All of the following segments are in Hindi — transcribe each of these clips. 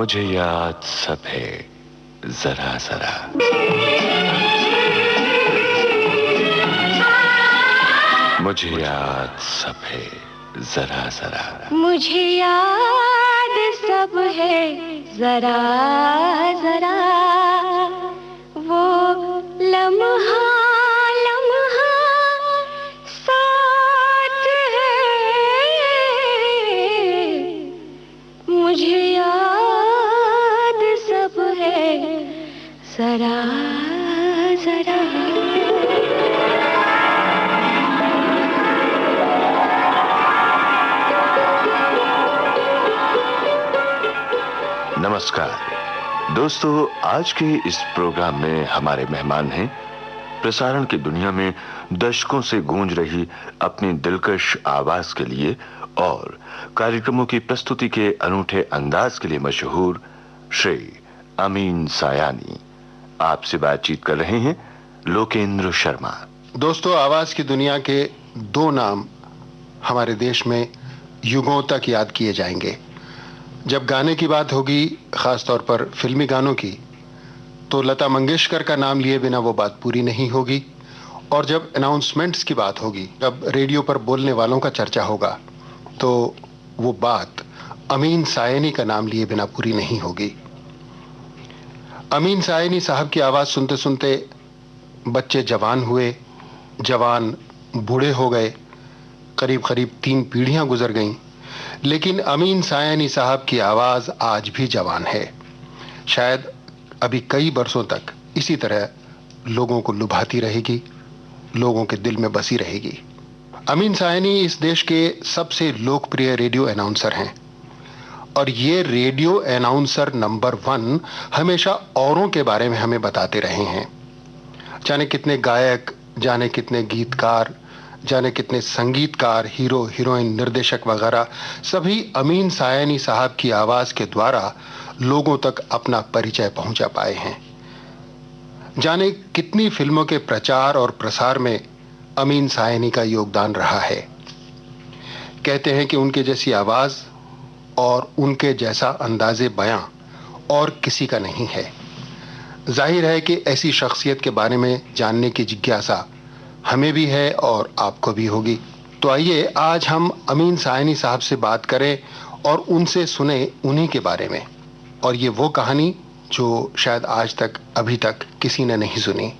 मुझे याद सब है जरा जरा। मुझे याद सब है जरा जरा। मुझे याद सब है जरा जरा। वो लम्हा लम्हा साथ है। मुझे याद सब है जरा जरा। नमस्कार दोस्तों, आज के इस प्रोग्राम में हमारे मेहमान हैं प्रसारण की दुनिया में दशकों से गूंज रही अपनी दिलकश आवाज के लिए और कार्यक्रमों की प्रस्तुति के अनूठे अंदाज के लिए मशहूर श्री अमीन सायानी। आपसे बातचीत कर रहे हैं लोकेंद्र शर्मा। दोस्तों, आवाज की दुनिया के दो नाम हमारे देश में युगों तक याद किए जाएंगे। जब गाने की बात होगी, खास तौर पर फिल्मी गानों की, तो लता मंगेशकर का नाम लिए बिना वो बात पूरी नहीं होगी। और जब अनाउंसमेंट्स की बात होगी, जब रेडियो पर बोलने वालों का चर्चा होगा, तो वो बात अमीन सायनी का नाम लिए बिना पूरी नहीं होगी। अमीन सायनी साहब की आवाज़ सुनते सुनते बच्चे जवान हुए, जवान बूढ़े हो गए, करीब करीब 3 पीढ़ियां गुजर गईं, लेकिन अमीन सायनी साहब की आवाज़ आज भी जवान है। शायद अभी कई बरसों तक इसी तरह लोगों को लुभाती रहेगी, लोगों के दिल में बसी रहेगी। अमीन सायनी इस देश के सबसे लोकप्रिय रेडियो अनाउंसर हैं और ये रेडियो अनाउंसर नंबर 1 हमेशा औरों के बारे में हमें बताते रहे हैं। जाने कितने गायक, जाने कितने गीतकार, जाने कितने संगीतकार, हीरो हीरोइन, निर्देशक वगैरह सभी अमीन सायनी साहब की आवाज़ के द्वारा लोगों तक अपना परिचय पहुंचा पाए हैं। जाने कितनी फिल्मों के प्रचार और प्रसार में अमीन सायनी का योगदान रहा है। कहते हैं कि उनके जैसी आवाज़ और उनके जैसा अंदाज़े बयां और किसी का नहीं है। जाहिर है कि ऐसी शख्सियत के बारे में जानने की जिज्ञासा हमें भी है और आपको भी होगी। तो आइए आज हम अमीन सायनी साहब से बात करें और उनसे सुने उन्हीं के बारे में, और ये वो कहानी जो शायद आज तक अभी तक किसी ने नहीं सुनी।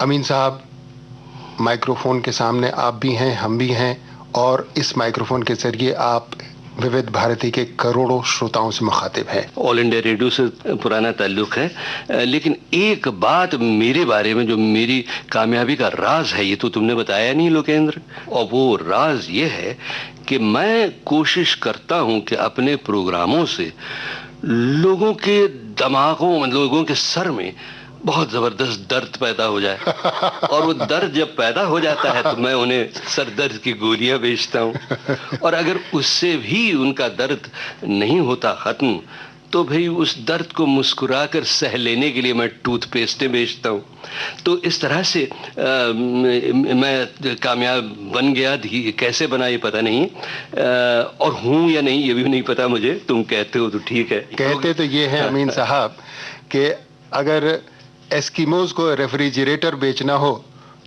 अमीन साहब, माइक्रोफोन के सामने आप भी हैं, हम भी हैं, और इस माइक्रोफोन के जरिए आप विविध भारती के करोड़ों श्रोताओं से मुखातिब है। ऑल इंडिया रेडियो से पुराना ताल्लुक है, लेकिन एक बात मेरे बारे में जो मेरी कामयाबी का राज है, ये तो तुमने बताया नहीं लोकेंद्र। और वो राज ये है कि मैं कोशिश करता हूं कि अपने प्रोग्रामों से लोगों के दिमागों, लोगों के सर में बहुत जबरदस्त दर्द पैदा हो जाए। और वो दर्द जब पैदा हो जाता है तो मैं उन्हें सर दर्द की गोलियां बेचता हूँ। और अगर उससे भी उनका दर्द नहीं होता खत्म, तो भाई उस दर्द को मुस्कुराकर सह लेने के लिए मैं टूथपेस्टें बेचता हूँ। तो इस तरह से मैं कामयाब बन गया। कैसे बना ये पता नहीं, और हूँ या नहीं ये भी नहीं पता मुझे। तुम कहते हो तो ठीक है। कहते तो ये है अमीन साहब कि अगर एस्किमोज को रेफ्रिजरेटर बेचना हो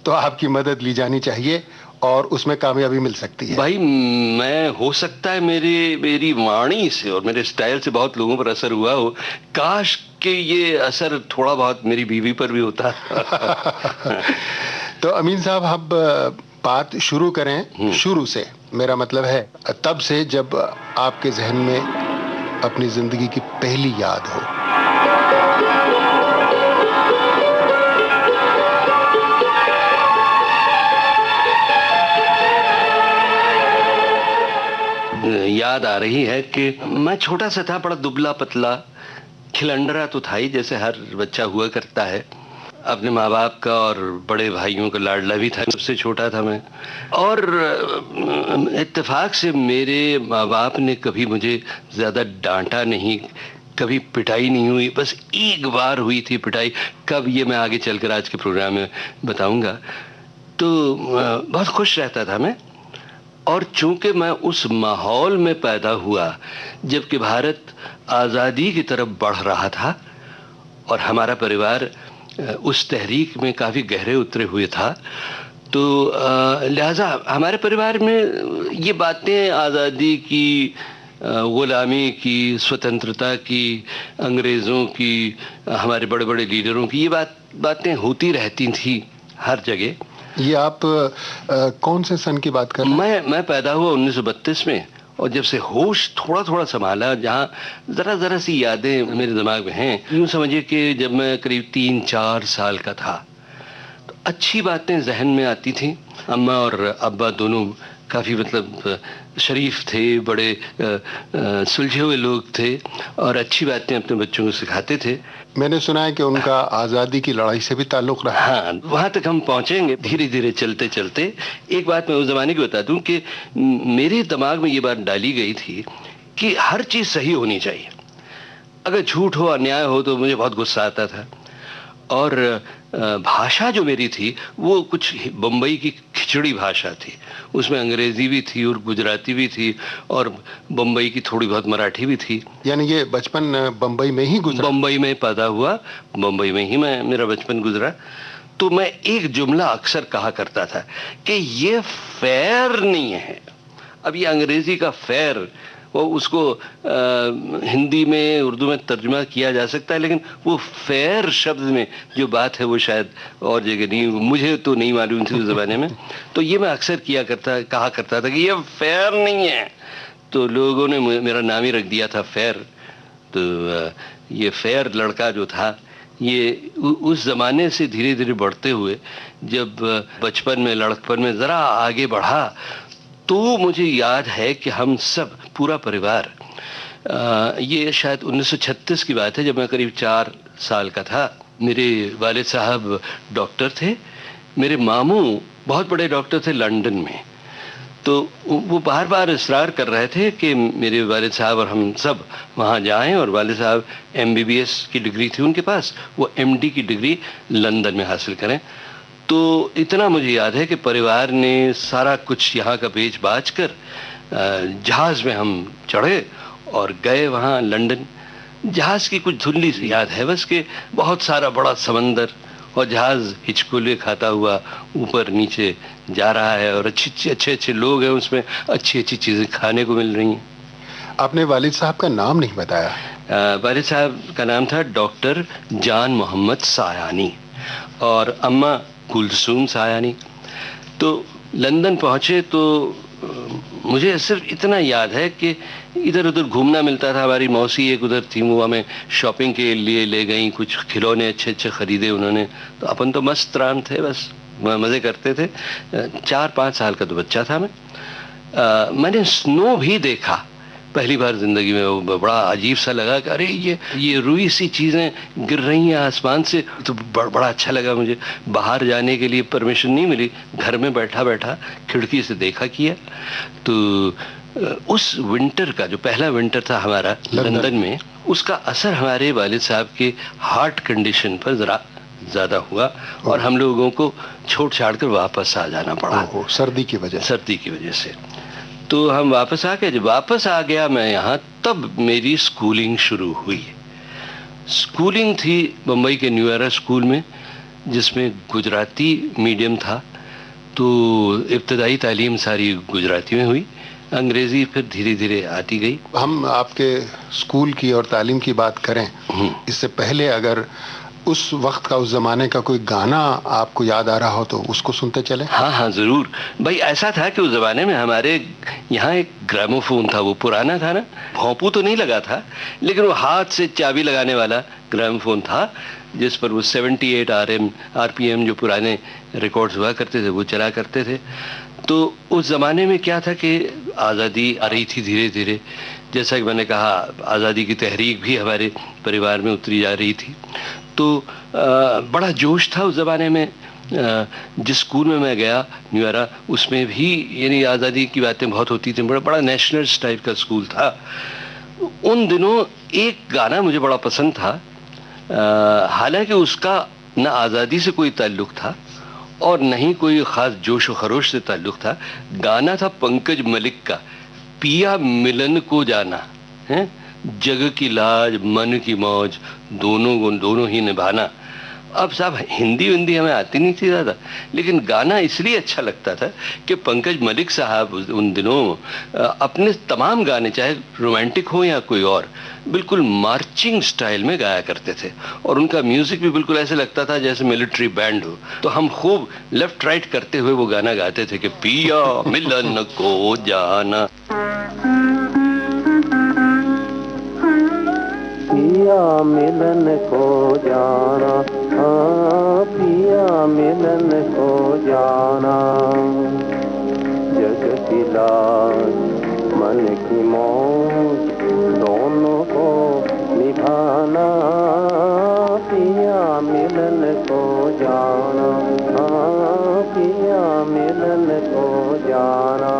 तो आपकी मदद ली जानी चाहिए और उसमें कामयाबी मिल सकती है। भाई, मैं हो सकता है मेरी वाणी से और मेरे स्टाइल से बहुत लोगों पर असर हुआ हो। काश कि ये असर थोड़ा बहुत मेरी बीवी पर भी होता। तो अमीन साहब, अब बात शुरू करें शुरू से। मेरा मतलब है तब से जब आपके जहन में अपनी जिंदगी की पहली याद हो। याद आ रही है कि मैं छोटा सा था, बड़ा दुबला पतला, खिलंडरा तो था ही, जैसे हर बच्चा हुआ करता है। अपने माँ बाप का और बड़े भाइयों का लाडला भी था, सबसे छोटा था मैं। और इत्तेफाक से मेरे माँ बाप ने कभी मुझे ज़्यादा डांटा नहीं, कभी पिटाई नहीं हुई। बस एक बार हुई थी पिटाई, कब ये मैं आगे चलकर आज के प्रोग्राम में बताऊंगा। तो बहुत खुश रहता था मैं। और चूंकि मैं उस माहौल में पैदा हुआ जबकि भारत आज़ादी की तरफ बढ़ रहा था और हमारा परिवार उस तहरीक में काफ़ी गहरे उतरे हुए था, तो लिहाजा हमारे परिवार में ये बातें आज़ादी की, ग़ुलामी की, स्वतंत्रता की, अंग्रेज़ों की, हमारे बड़े बड़े लीडरों की, ये बातें होती रहती थी हर जगह। ये आप कौन से सन की बात कर रहे हैं? मैं पैदा हुआ 1932 में, और जब से होश थोड़ा थोड़ा संभाला, जहाँ ज़रा ज़रा सी यादें मेरे दिमाग में हैं, यूँ समझिए कि जब मैं करीब 3-4 साल का था तो अच्छी बातें जहन में आती थीं। अम्मा और अब्बा दोनों काफ़ी मतलब शरीफ थे, बड़े सुलझे हुए लोग थे और अच्छी बातें अपने बच्चों को सिखाते थे। मैंने सुना है कि उनका आज़ादी की लड़ाई से भी ताल्लुक़ रहा। हाँ, वहाँ तक हम पहुँचेंगे धीरे धीरे चलते चलते। एक बात मैं उस ज़माने की बता दूँ कि मेरे दिमाग में ये बात डाली गई थी कि हर चीज़ सही होनी चाहिए, अगर झूठ हो, अन्याय हो तो मुझे बहुत गुस्सा आता था। और भाषा जो मेरी थी वो कुछ बम्बई की खिचड़ी भाषा थी, उसमें अंग्रेज़ी भी थी और गुजराती भी थी और बम्बई की थोड़ी बहुत मराठी भी थी। यानी ये बचपन बम्बई में ही गुजरा? बम्बई में पैदा हुआ, बम्बई में ही मेरा बचपन गुजरा। तो मैं एक जुमला अक्सर कहा करता था कि ये फेयर नहीं है। अब ये अंग्रेज़ी का फेयर, वो उसको हिंदी में, उर्दू में तर्जुमा किया जा सकता है, लेकिन वो फेयर शब्द में जो बात है वो शायद और जगह नहीं, मुझे तो नहीं मालूम थी उस ज़माने में। तो ये मैं अक्सर कहा करता था कि ये फेयर नहीं है, तो लोगों ने मेरा नाम ही रख दिया था फेयर। तो ये फेयर लड़का जो था, ये उस ज़माने से धीरे धीरे बढ़ते हुए जब बचपन में, लड़कपन में ज़रा आगे बढ़ा, तो मुझे याद है कि हम सब, पूरा परिवार, ये शायद 1936 की बात है, जब मैं करीब 4 साल का था। मेरे वालिद साहब डॉक्टर थे, मेरे मामू बहुत बड़े डॉक्टर थे लंदन में। तो वो बार बार इसरार कर रहे थे कि मेरे वालिद साहब और हम सब वहाँ जाएं, और वालिद साहब MBBS की डिग्री थी उनके पास, वो MD की डिग्री लंदन में हासिल करें। तो इतना मुझे याद है कि परिवार ने सारा कुछ यहाँ का बेच बाच कर जहाज़ में हम चढ़े और गए वहाँ लंदन। जहाज़ की कुछ धुंधली सी याद है बस, कि बहुत सारा बड़ा समंदर और जहाज़ हिचकोले खाता हुआ ऊपर नीचे जा रहा है, और अच्छे लोग हैं उसमें, अच्छी अच्छी चीज़ें खाने को मिल रही हैं। आपने वालिद साहब का नाम नहीं बताया। वालिद साहब का नाम था डॉक्टर जान मोहम्मद सायानी और अम्मा कुलसूम सायानी। तो लंदन पहुँचे तो मुझे सिर्फ इतना याद है कि इधर उधर घूमना मिलता था। हमारी मौसी एक उधर थी, वो हमें शॉपिंग के लिए ले गई, कुछ खिलौने अच्छे अच्छे ख़रीदे उन्होंने, तो अपन तो मस्त राम थे, बस मज़े करते थे। 4-5 साल का तो बच्चा था मैं। मैंने स्नो भी देखा पहली बार ज़िंदगी में। वो बड़ा अजीब सा लगा कि अरे ये रुई सी चीज़ें गिर रही हैं आसमान से, तो बड़ा अच्छा लगा मुझे। बाहर जाने के लिए परमिशन नहीं मिली, घर में बैठा बैठा खिड़की से देखा किया। तो उस विंटर का जो पहला विंटर था हमारा लंदन में, उसका असर हमारे वालिद साहब के हार्ट कंडीशन पर ज़रा ज़्यादा हुआ और हम लोगों को छोड़ छाड़ कर वापस आ जाना पड़ा, सर्दी की वजह से। तो हम वापस आ गए। जब वापस आ गया मैं यहाँ, तब मेरी स्कूलिंग शुरू हुई। स्कूलिंग थी बम्बई के न्यू एरा स्कूल में, जिसमें गुजराती मीडियम था। तो इब्तदाई तालीम सारी गुजराती में हुई, अंग्रेज़ी फिर धीरे धीरे आती गई। हम आपके स्कूल की और तालीम की बात करें, इससे पहले अगर उस वक्त का, उस ज़माने का कोई गाना आपको याद आ रहा हो तो उसको सुनते चले। हाँ ज़रूर भाई। ऐसा था कि उस ज़माने में हमारे यहाँ एक ग्रामोफोन था, वो पुराना था ना, भोंपू तो नहीं लगा था, लेकिन वो हाथ से चाबी लगाने वाला ग्रामोफोन था, जिस पर वो 78 RPM जो पुराने रिकॉर्ड्स हुआ करते थे वो चला करते थे। तो उस ज़माने में क्या था कि आज़ादी आ रही थी धीरे धीरे, जैसा कि मैंने कहा, आज़ादी की तहरीक भी हमारे परिवार में उतरी जा रही थी। तो बड़ा जोश था उस ज़माने में। जिस स्कूल में मैं गया न्यू एरा, उसमें भी यानी आज़ादी की बातें बहुत होती थी। बड़ा नेशनलिस्ट टाइप का स्कूल था। उन दिनों एक गाना मुझे बड़ा पसंद था, हालांकि उसका न आज़ादी से कोई ताल्लुक़ था और नहीं कोई खास जोश व खरोश से ताल्लुक था। गाना था पंकज मलिक का, पिया मिलन को जाना है, जग की लाज मन की मौज दोनों ही निभाना। अब साहब हिंदी हिंदी हमें आती नहीं थी ज़्यादा, लेकिन गाना इसलिए अच्छा लगता था कि पंकज मलिक साहब उन दिनों अपने तमाम गाने, चाहे रोमांटिक हो या कोई और, बिल्कुल मार्चिंग स्टाइल में गाया करते थे। और उनका म्यूजिक भी बिल्कुल ऐसे लगता था जैसे मिलिट्री बैंड हो। तो हम खूब लेफ्ट राइट करते हुए वो गाना गाते थे कि पिया मिलन को जाना, पिया मिलन को जाना, हाँ पिया मिलन को जाना, जग की लाज मन की मौज दोनों को निभाना, पिया मिलन को जाना, हाँ पिया मिलन को जाना।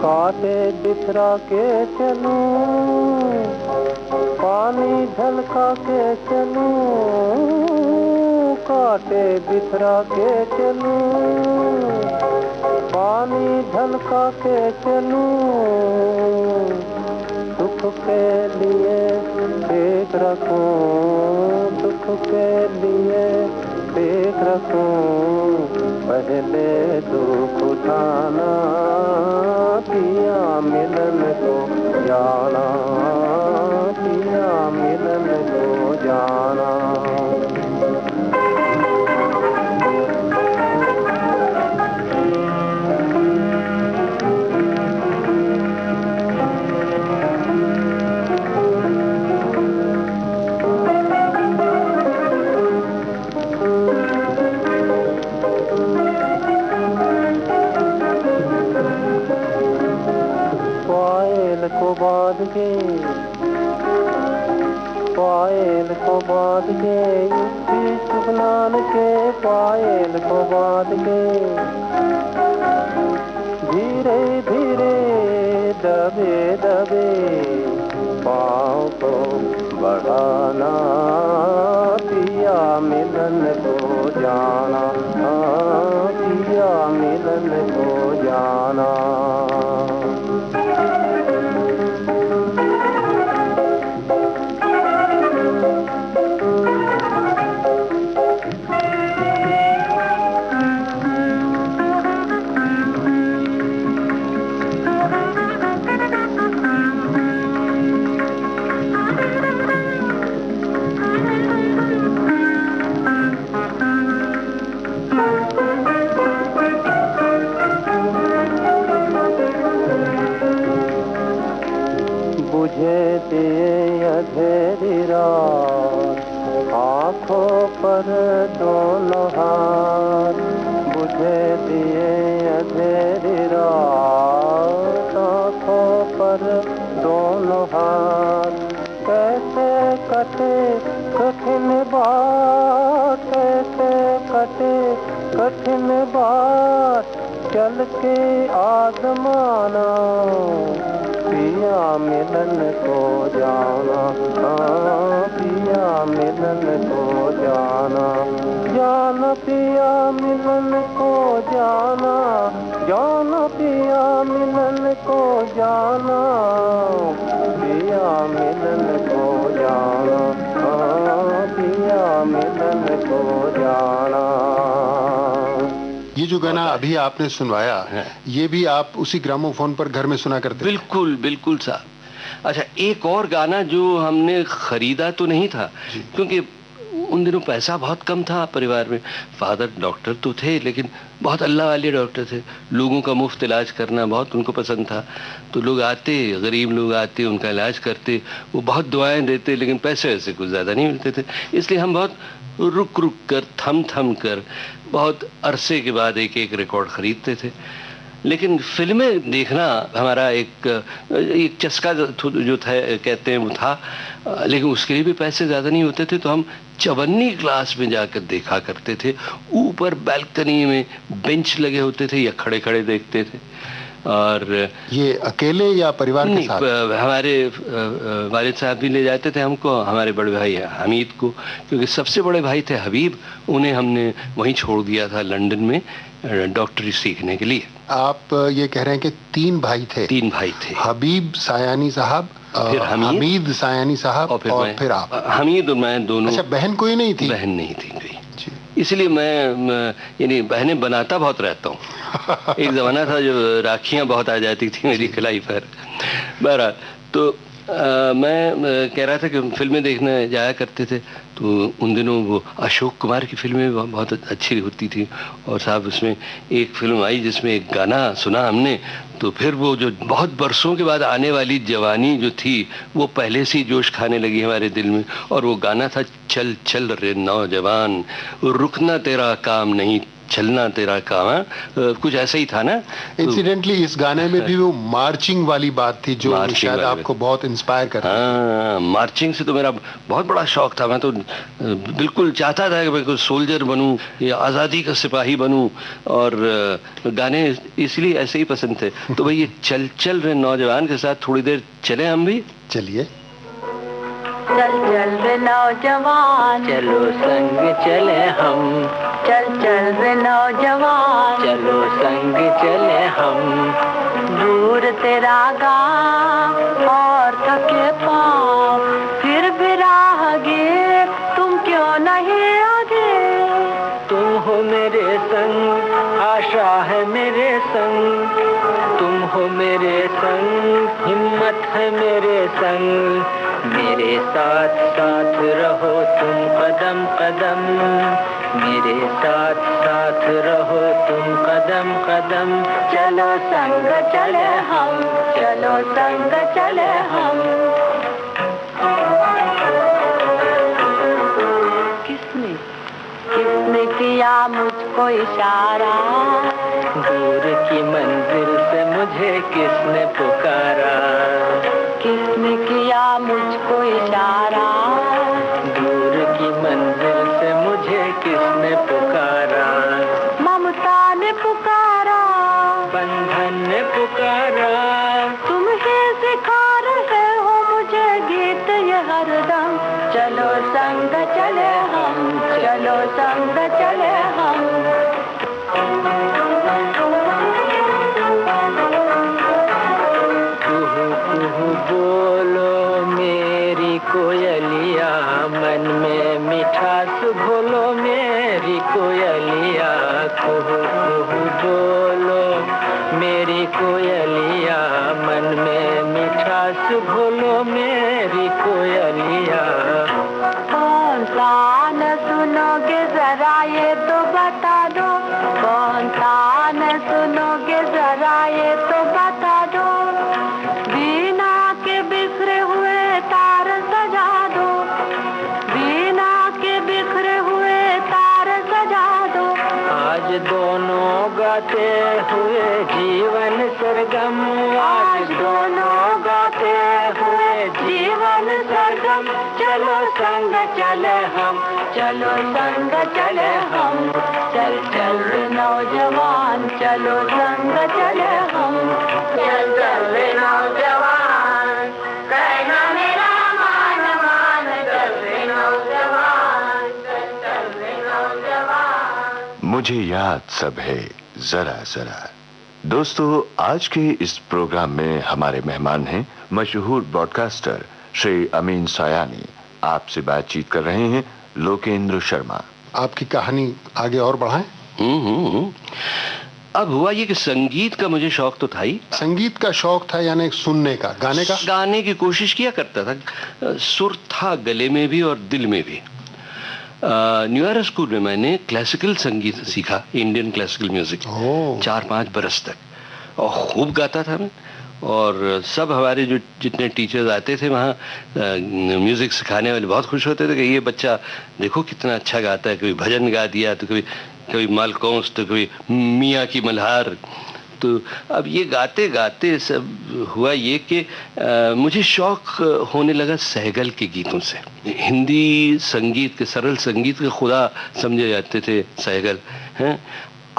कांटे बिखरा के चलूं, पानी झलका के चलूं, कांटे बिखरा के चलूं, पानी झलका के चलूं, सुख के लिए देख रखूं, सुख के लिए देख रखूं, पहले दुख उठाना, पिया मिलन को जाना, पिया मिलन को जाना। पायल को बांध के युक्ति सुगनान के, पायल को बांध के धीरे धीरे दबे दबे पाँव को बढ़ाना, पिया मिलन को जाना, पिया मिलन को जाना। बुझे दिए अंधेरी रात, आँखों पर दोनों हाथ, बुझे दिए अंधेरी रात, आँखों पर दोनों हाथ, कैसे कटे कठिन बात, कैसे कटे कठिन बात, चल के आजमाना, पिया मिलन को जाना, पिया मिलन को जाना, जान पिया मिलन को जाना, जान पिया मिलन को जाना, पिया मिलन को जाना, पिया मिलन को जाना। ये जो गाना अभी आपने सुनवाया, ये भी आप उसी ग्रामोफोन पर घर में सुना करते? बिल्कुल बिल्कुल साहब। अच्छा, एक और गाना जो हमने खरीदा तो नहीं था, क्योंकि उन दिनों पैसा बहुत कम था परिवार में। फादर डॉक्टर तो थे, लेकिन बहुत अल्लाह वाले डॉक्टर थे, लोगों का मुफ्त इलाज करना बहुत उनको पसंद था। तो लोग आते, गरीब लोग आते, उनका इलाज करते, वो बहुत दुआएं देते, लेकिन पैसे ऐसे कुछ ज़्यादा नहीं मिलते थे। इसलिए हम बहुत रुक रुक कर, थम थम कर, बहुत अरसे के बाद एक एक रिकॉर्ड खरीदते थे। लेकिन फिल्में देखना हमारा एक चस्का जो था कहते हैं वो था। लेकिन उसके लिए भी पैसे ज़्यादा नहीं होते थे, तो हम 54 क्लास में जाकर देखा करते थे। ऊपर बालकनी में बेंच लगे होते थे या खड़े खड़े देखते थे। और ये अकेले या परिवार के साथ? हमारे वालिद साहब भी ले जाते थे हमको, हमारे बड़े भाई हमीद को, क्योंकि सबसे बड़े भाई थे हबीब, उन्हें हमने वहीं छोड़ दिया था लंदन में डॉक्टरी सीखने के लिए। आप ये कह रहे हैं कि 3 भाई थे? 3 भाई थे, हबीब सायानी साहब, फिर हमीद सायानी साहब, और फिर आप। हमीद और मैं दोनों। अच्छा, बहन कोई नहीं थी? बहन नहीं थी कोई, इसलिए मैं यानी बहनें बनाता बहुत रहता हूँ। एक ज़माना था जब राखियाँ बहुत आ जाती थी मेरी खिलाई पर। बहरहाल, तो मैं कह रहा था कि फिल्में देखने जाया करते थे, तो उन दिनों वो अशोक कुमार की फिल्में बहुत अच्छी होती थी। और साहब उसमें एक फिल्म आई जिसमें एक गाना सुना हमने, तो फिर वो जो बहुत बरसों के बाद आने वाली जवानी जो थी वो पहले से ही जोश खाने लगी हमारे दिल में। और वो गाना था चल चल रे नौजवान, रुकना तेरा काम नहीं, चलना तेरा काम है, कुछ ऐसा ही था ना। इंसिडेंटली इस गाने में भी वो मार्चिंग वाली बात थी जो शायद आपको बहुत इंस्पायर करती। हाँ, मार्चिंग से तो मेरा बहुत बड़ा शौक था। मैं तो बिल्कुल चाहता था कि मैं कोई सोल्जर बनूं या आज़ादी का सिपाही बनूं, और गाने इसलिए ऐसे ही पसंद थे। तो भाई ये चल चल रे नौजवान के साथ थोड़ी देर चले हम भी। चलिए। चल चल रे नौजवान, चलो संग चले हम, चल चल रे नौजवान, चलो संग चले हम। दूर तेरा गाँव और थके पाँव, फिर भी राहगीर तुम क्यों नहीं आगे। तुम हो मेरे संग, आशा है मेरे संग, तुम हो मेरे संग, हिम्मत है मेरे संग। मेरे साथ साथ रहो तुम कदम कदम, मेरे साथ साथ रहो तुम कदम कदम। चलो संग चले हम, चलो संग चले हम। किसने किसने किया मुझको इशारा, दूर की मंजिल से मुझे किसने पुकारा। किसने किया मुझको इशारा, दूर की मंजिल से मुझे किसने पुकारा। ममता ने पुकारा, बंधन ने पुकारा, तुम ही सिखा रहे हो मुझे गीत ये हरदम। चलो संग चले हम, चलो संग चले हम। बोलो मेरी कोयलिया, मन में मिठास घोलो मेरी कोयलिया। कुहू कुहू बोलो मेरी कोयलिया, मन में मिठास घोलो मेरी कोयलिया। कौन सा न सुनोगे जरा ये तो बता दो, कौन सा न सुनोगे जरा ये तो बता दो। वीणा के बिखरे हुए तार सजा दो, वीणा के बिखरे हुए तार सजा दो। आज दोनों गाते हुए जीवन सरगम, आज दोनों गाते हुए जीवन सरगम। चलो संग चले हम, चलो संग चले हम। चल चल रे नौजवान, चलो संग चले हम। चल चल रे नौजवान, कहना मेरा मान मान। चल रे नौजवान, चल रे नौजवान। मुझे याद सब है जरा जरा। दोस्तों, आज के इस प्रोग्राम में हमारे मेहमान हैं मशहूर ब्रॉडकास्टर श्री अमीन सायानी। आपसे बातचीत कर रहे हैं लोकेंद्र शर्मा। आपकी कहानी आगे और बढ़ाएं। अब हुआ ये कि संगीत का मुझे शौक तो था ही। संगीत का शौक था यानी सुनने का, गाने का? गाने की कोशिश किया करता था, सुर था गले में भी और दिल में भी। न्यूयॉर्क स्कूल में मैंने क्लासिकल संगीत सीखा, इंडियन क्लासिकल म्यूजिक, 4-5 बरस तक, और खूब गाता था मैं। और सब हमारे जो जितने टीचर्स आते थे वहाँ म्यूजिक सिखाने वाले बहुत खुश होते थे कि ये बच्चा देखो कितना अच्छा गाता है। कभी भजन गा दिया, तो कभी मालकौंस, तो कभी मियाँ की मल्हार। तो अब ये गाते गाते सब हुआ ये कि मुझे शौक होने लगा सहगल के गीतों से। हिंदी संगीत के, सरल संगीत के खुदा समझे जाते थे सहगल हैं।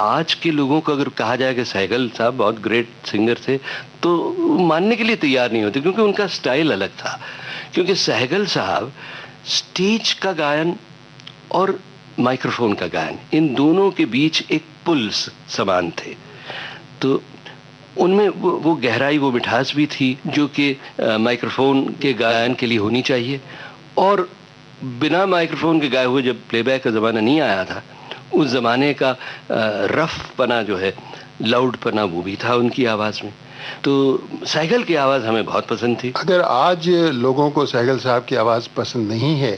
आज के लोगों को अगर कहा जाए कि सहगल साहब बहुत ग्रेट सिंगर थे तो मानने के लिए तैयार नहीं होते, क्योंकि उनका स्टाइल अलग था। क्योंकि सहगल साहब स्टेज का गायन और माइक्रोफोन का गायन, इन दोनों के बीच एक पुल समान थे। तो उनमें वो गहराई, वो मिठास भी थी जो कि माइक्रोफोन के गायन के लिए होनी चाहिए। और बिना माइक्रोफोन के गाए हुए, जब प्लेबैक का ज़माना नहीं आया था, उस ज़माने का रफ पना जो है, लाउड पना, वो भी था उनकी आवाज़ में। तो सहगल की आवाज़ हमें बहुत पसंद थी। अगर आज लोगों को सहगल साहब की आवाज़ पसंद नहीं है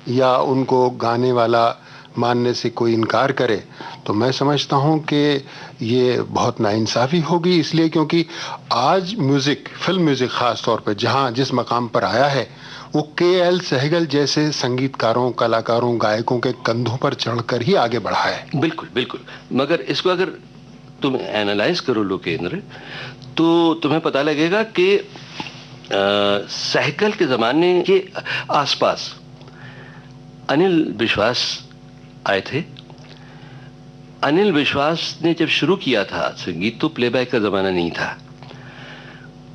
या उनको गाने वाला मानने से कोई इनकार करे तो मैं समझता हूं कि ये बहुत नाइंसाफ़ी होगी। इसलिए क्योंकि आज म्यूज़िक, फिल्म म्यूज़िक ख़ास तौर पे जहां जिस मकाम पर आया है, वो के.एल. सहगल जैसे संगीतकारों, कलाकारों, गायकों के कंधों पर चढ़कर ही आगे बढ़ा है। बिल्कुल बिल्कुल। मगर इसको अगर तुम एनालाइज करो लोकेंद्र, तो तुम्हें पता लगेगा कि सहगल के ज़माने के आसपास अनिल विश्वास आए थे। अनिल विश्वास ने जब शुरू किया था संगीत, तो प्लेबैक का ज़माना नहीं था।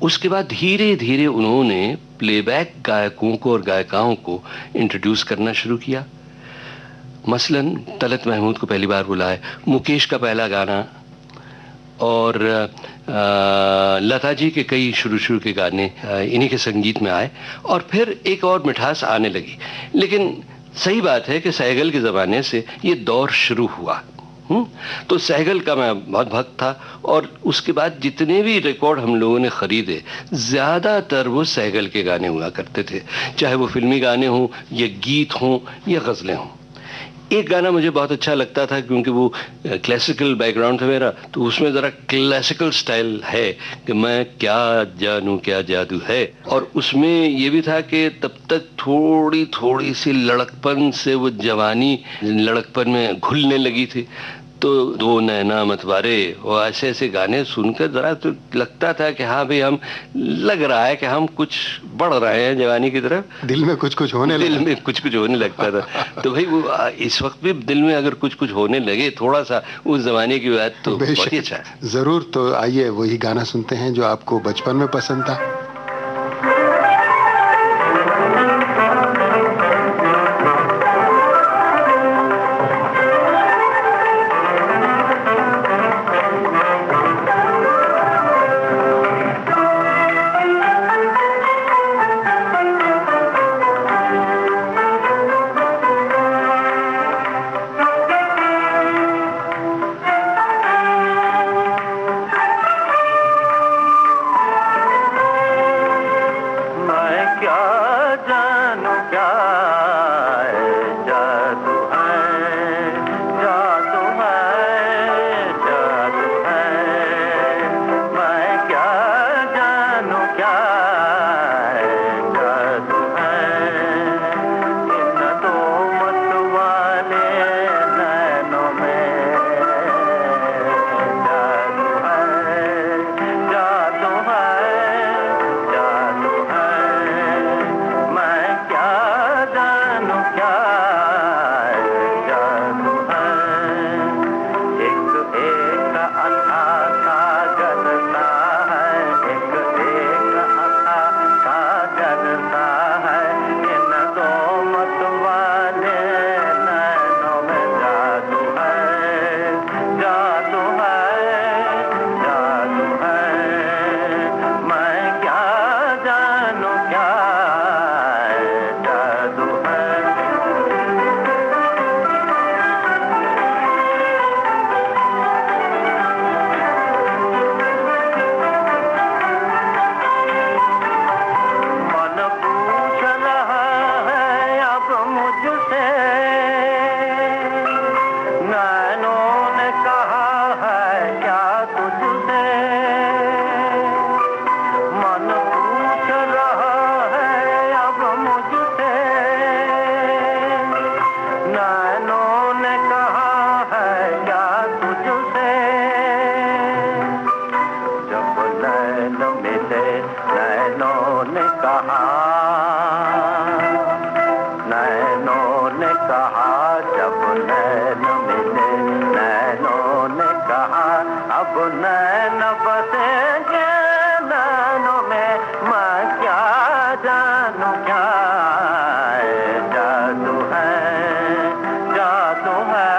उसके बाद धीरे धीरे उन्होंने प्लेबैक गायकों को और गायिकाओं को इंट्रोड्यूस करना शुरू किया। मसलन तलत महमूद को पहली बार बुलाए, मुकेश का पहला गाना, और लता जी के कई शुरू के गाने इन्हीं के संगीत में आए, और फिर एक और मिठास आने लगी। लेकिन सही बात है कि सहगल के ज़माने से ये दौर शुरू हुआ। तो सहगल का मैं बहुत भक्त था, और उसके बाद जितने भी रिकॉर्ड हम लोगों ने ख़रीदे, ज़्यादातर वो सहगल के गाने हुआ करते थे, चाहे वो फिल्मी गाने हों या गीत हों या गज़लें हों। एक गाना मुझे बहुत अच्छा लगता था, क्योंकि वो क्लासिकल बैकग्राउंड था मेरा, तो उसमें ज़रा क्लासिकल स्टाइल है कि मैं क्या जानूँ क्या जादू है। और उसमें ये भी था कि तब तक थोड़ी थोड़ी सी लड़कपन से वो जवानी लड़कपन में घुलने लगी थी। तो दो नैना मतवारे, वो ऐसे ऐसे गाने सुनकर ज़रा तो लगता था कि हाँ भाई, हम लग रहा है कि हम कुछ बढ़ रहे हैं जवानी की तरफ। दिल में कुछ कुछ होने लगता था। तो भाई वो इस वक्त भी दिल में अगर कुछ कुछ होने लगे थोड़ा सा उस जमाने की बात, तो बहुत ही अच्छा है। जरूर। तो आइए वही गाना सुनते हैं जो आपको बचपन में पसंद था। कहा, नैनों ने कहा जब नैन मिले, नैनों ने कहा अब नैन बसेंगे नैनों में, मैं क्या जानूं क्या जादू है, जादू है,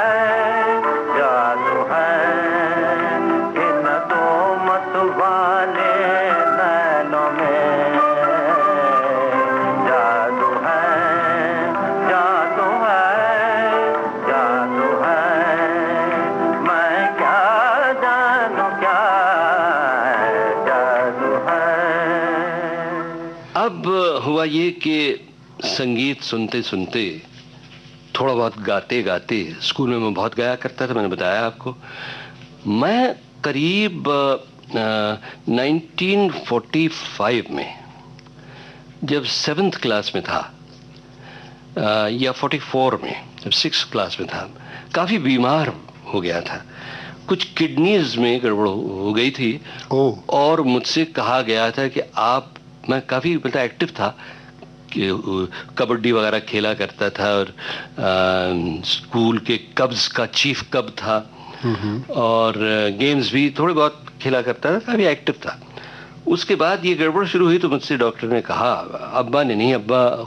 जादू है इन दो मतवाले नैनों में, जादू है, जादू है, जादू है, मैं क्या जानूं क्या जादू है। अब हुआ ये कि संगीत सुनते सुनते, थोड़ा बहुत गाते गाते, स्कूल में मैं बहुत गाया करता था, मैंने बताया आपको। मैं करीब 1945 में जब 7th क्लास में था, या 44 में जब 6th क्लास में था, काफ़ी बीमार हो गया था। कुछ किडनीज में गड़बड़ हो गई थी। और मुझसे कहा गया था कि आप, मैं काफ़ी मतलब एक्टिव था कि कबड्डी वगैरह खेला करता था, और स्कूल के कब्स का चीफ कब था, और गेम्स भी थोड़े बहुत खेला करता था, काफ़ी एक्टिव था। उसके बाद ये गड़बड़ शुरू हुई तो मुझसे डॉक्टर ने कहा, अब्बा ने नहीं, अब्बा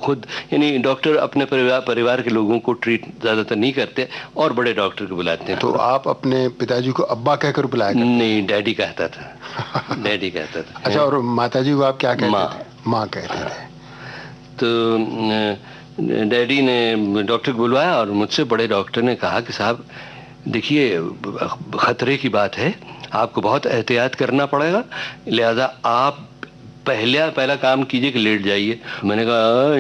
खुद, यानी डॉक्टर अपने परिवार के लोगों को ट्रीट ज़्यादातर नहीं करते और बड़े डॉक्टर को बुलाते हैं। तो आप अपने पिताजी को अब्बा कहकर बुलाया करते? नहीं, डैडी कहता था। डैडी कहता था। अच्छा, और माताजी को आप क्या कहते थे? माँ कहते थे। तो डैडी ने डॉक्टर को बुलवाया और मुझसे बड़े डॉक्टर ने कहा कि साहब देखिए, खतरे की बात है, आपको बहुत एहतियात करना पड़ेगा, लिहाजा आप पहला काम कीजिए कि लेट जाइए। मैंने कहा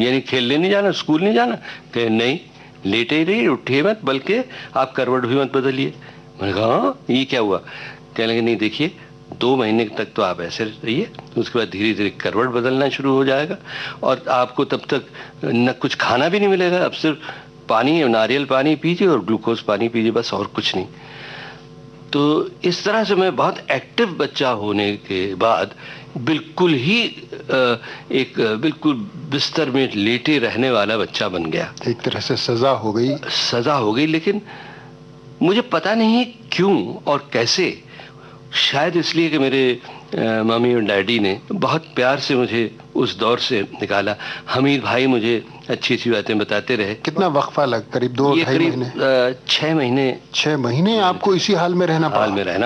यानी खेलने नहीं जाना, स्कूल नहीं जाना? कहे नहीं, लेटे ही रहिए, उठिए मत, बल्कि आप करवट भी मत बदलिए। मैंने कहा हाँ, ये क्या हुआ? कहने लगे नहीं देखिए, 2 महीने तक तो आप ऐसे रहिए, उसके बाद धीरे धीरे करवट बदलना शुरू हो जाएगा, और आपको तब तक न कुछ खाना भी नहीं मिलेगा, अब सिर्फ पानी, नारियल पानी पीजिए और ग्लूकोज पानी पीजिए, बस, और कुछ नहीं। तो इस तरह से मैं बहुत एक्टिव बच्चा होने के बाद बिल्कुल ही बिल्कुल बिस्तर में लेटे रहने वाला बच्चा बन गया। एक तरह से सजा हो गई। सजा हो गई, लेकिन मुझे पता नहीं क्यों और कैसे, शायद इसलिए कि मेरे मम्मी और डैडी ने बहुत प्यार से मुझे उस दौर से निकाला। हमीद भाई मुझे अच्छी अच्छी बातें बताते रहे। कितना वक्फा लग? करीब 2-2.5 महीने? 6 महीने। 6 महीने आपको इसी हाल में रहना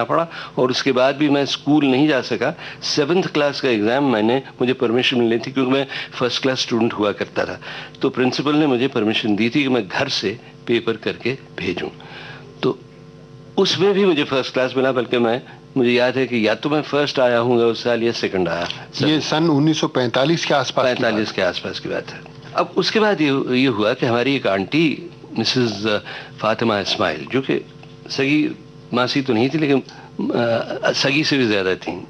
पड़ा? और उसके बाद भी मैं स्कूल नहीं जा सका। 7th क्लास का एग्जाम मुझे परमिशन मिली थी, क्योंकि मैं फर्स्ट क्लास स्टूडेंट हुआ करता था, तो प्रिंसिपल ने मुझे परमिशन दी थी कि मैं घर से पेपर करके भेजूं। तो उसमें भी मुझे फर्स्ट क्लास मिला, बल्कि मुझे याद है कि या तो मैं फर्स्ट आया हूँ उस साल, या सेकंड आया। ये सन 1945 के आसपास? 45 के आसपास की बात है। अब उसके बाद ये हुआ कि हमारी एक आंटी मिसेस फातिमा इस्माइल, जो कि सगी मासी तो नहीं थी, लेकिन सगी से भी ज़्यादा थी,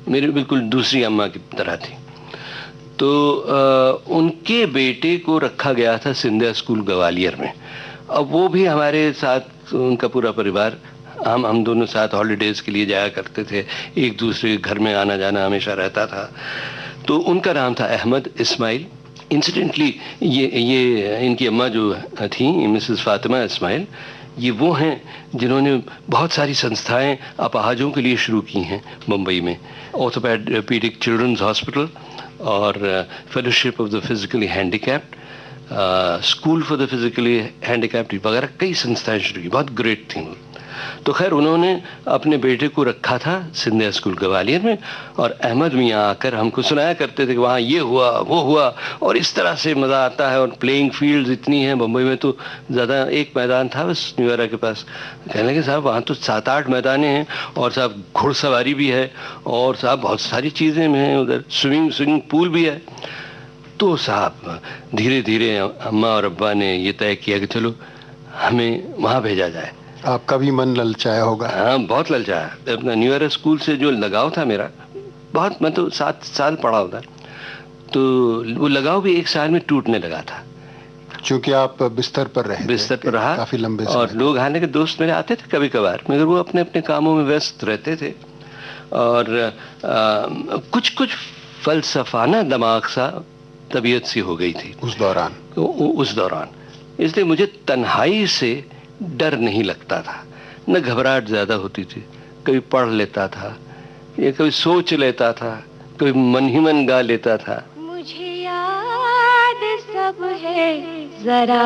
मेरी बिल्कुल दूसरी अम्मा की तरह थी। तो उनके बेटे को रखा गया था सिंधिया स्कूल ग्वालियर में। अब वो भी हमारे साथ, उनका पूरा परिवार, हम दोनों साथ हॉलीडेज के लिए जाया करते थे, एक दूसरे के घर में आना जाना हमेशा रहता था। तो उनका नाम था अहमद इस्माइल। इंसिडेंटली ये इनकी अम्मा जो थी, मिसेस फातिमा इस्माइल, ये वो हैं जिन्होंने बहुत सारी संस्थाएं अपाहजों के लिए शुरू की हैं मुंबई में। ऑर्थोपेडिक चिल्ड्रंस हॉस्पिटल और fellowship of the physically handicapped, school for the physically handicapped वगैरह कई संस्थाएं शुरू की, बहुत ग्रेट थी। तो खैर उन्होंने अपने बेटे को रखा था सिंधिया स्कूल ग्वालियर में, और अहमद मियाँ आकर हमको सुनाया करते थे कि वहाँ ये हुआ वो हुआ, और इस तरह से मज़ा आता है। और प्लेइंग फील्ड्स इतनी हैं, मुंबई में तो ज़्यादा एक मैदान था बस न्यूएरा के पास। कहने लगे साहब वहाँ तो 7-8 मैदानें हैं, और साहब घुड़सवारी भी है, और साहब बहुत सारी चीज़ें हैं उधर, स्विमिंग पूल भी है। तो साहब धीरे धीरे अम्मा और अब्बा ने ये तय किया कि चलो हमें वहाँ भेजा जाए। आपका भी मन ललचाया होगा? हाँ, बहुत ललचाया। अपना न्यूएरा स्कूल से जो लगाव था मेरा, बहुत, मैं तो 7 साल पढ़ा होता, तो वो लगाव भी 1 साल में टूटने लगा था। क्योंकि आप बिस्तर पर रहे? बिस्तर पर रहा काफी लंबे समय। और लोग आने के दोस्त मेरे आते थे कभी कभार, मगर वो अपने अपने कामों में व्यस्त रहते थे। और कुछ फलसफाना दिमाग सा तबीयत सी हो गई थी उस दौरान। इसलिए मुझे तन्हाई से डर नहीं लगता था, न घबराहट ज्यादा होती थी। कभी पढ़ लेता था या कभी सोच लेता था, कभी मन ही मन गा लेता था। मुझे याद सब है जरा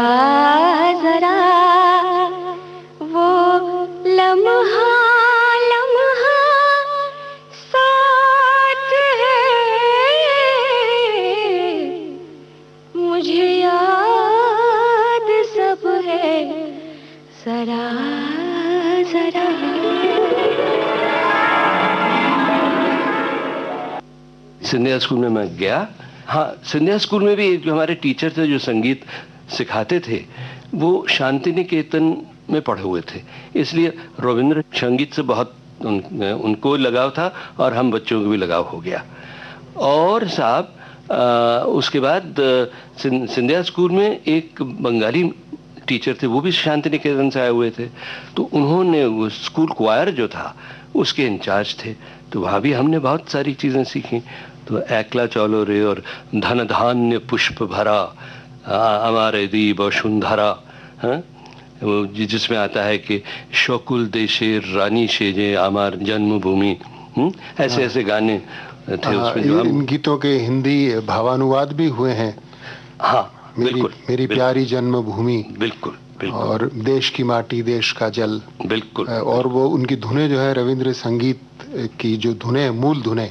जरा, वो लम्हा लम्हा साथ है। मुझे याद सब है जरा जरा। सिंधिया स्कूल में मैं गया। हाँ, सिंधिया स्कूल में भी जो हमारे टीचर थे जो संगीत सिखाते थे वो शांति निकेतन में पढ़े हुए थे, इसलिए रविंद्र संगीत से बहुत उनको लगाव था और हम बच्चों को भी लगाव हो गया। और साहब उसके बाद सिंधिया स्कूल में एक बंगाली टीचर थे, वो भी शांति निकेतन से आए हुए थे, तो उन्होंने वो स्कूल क्वायर जो था उसके इंचार्ज थे, तो वहाँ भी हमने बहुत सारी चीज़ें सीखी। तो एकला चौलो रे और धन धान्य पुष्प भरा हमारे दीप वसुंधरा, वो जिसमें आता है कि शकुल देशे रानी शेजे हमार जन्मभूमि, ऐसे ऐसे गाने थे उसमें जो इन गीतों के हिंदी भावानुवाद भी हुए हैं। हाँ, मेरी प्यारी जन्मभूमि, बिल्कुल बिल्कुल, और देश की माटी देश का जल, बिल्कुल। और वो उनकी धुनें जो है रविंद्र संगीत की जो धुनें, मूल धुनें,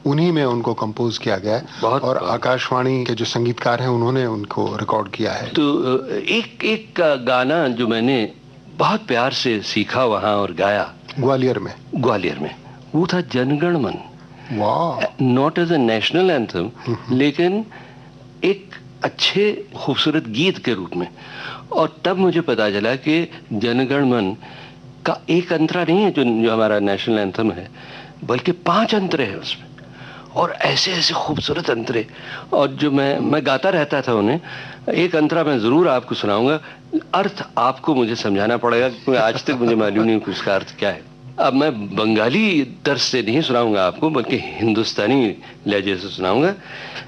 उन्हीं में उनको कंपोज किया गया है और आकाशवाणी के जो संगीतकार हैं उन्होंने उनको रिकॉर्ड किया है। तो एक गाना जो मैंने बहुत प्यार से सीखा वहाँ और गाया ग्वालियर में, वो था जनगण मन। वाह! Not as a national anthem, लेकिन एक अच्छे खूबसूरत गीत के रूप में। और तब मुझे पता चला कि जनगण मन का एक अंतरा नहीं है जो हमारा नेशनल एंथम है, बल्कि 5 अंतरे हैं उसमें, और ऐसे ऐसे खूबसूरत अंतरे। और जो मैं गाता रहता था उन्हें, एक अंतरा मैं जरूर आपको सुनाऊंगा, अर्थ आपको मुझे समझाना पड़ेगा क्योंकि आज तक मुझे मालूम नहीं उसका अर्थ क्या है। अब मैं बंगाली दर्ज से नहीं सुनाऊंगा आपको, बल्कि हिंदुस्तानी लहजे से सुनाऊंगा।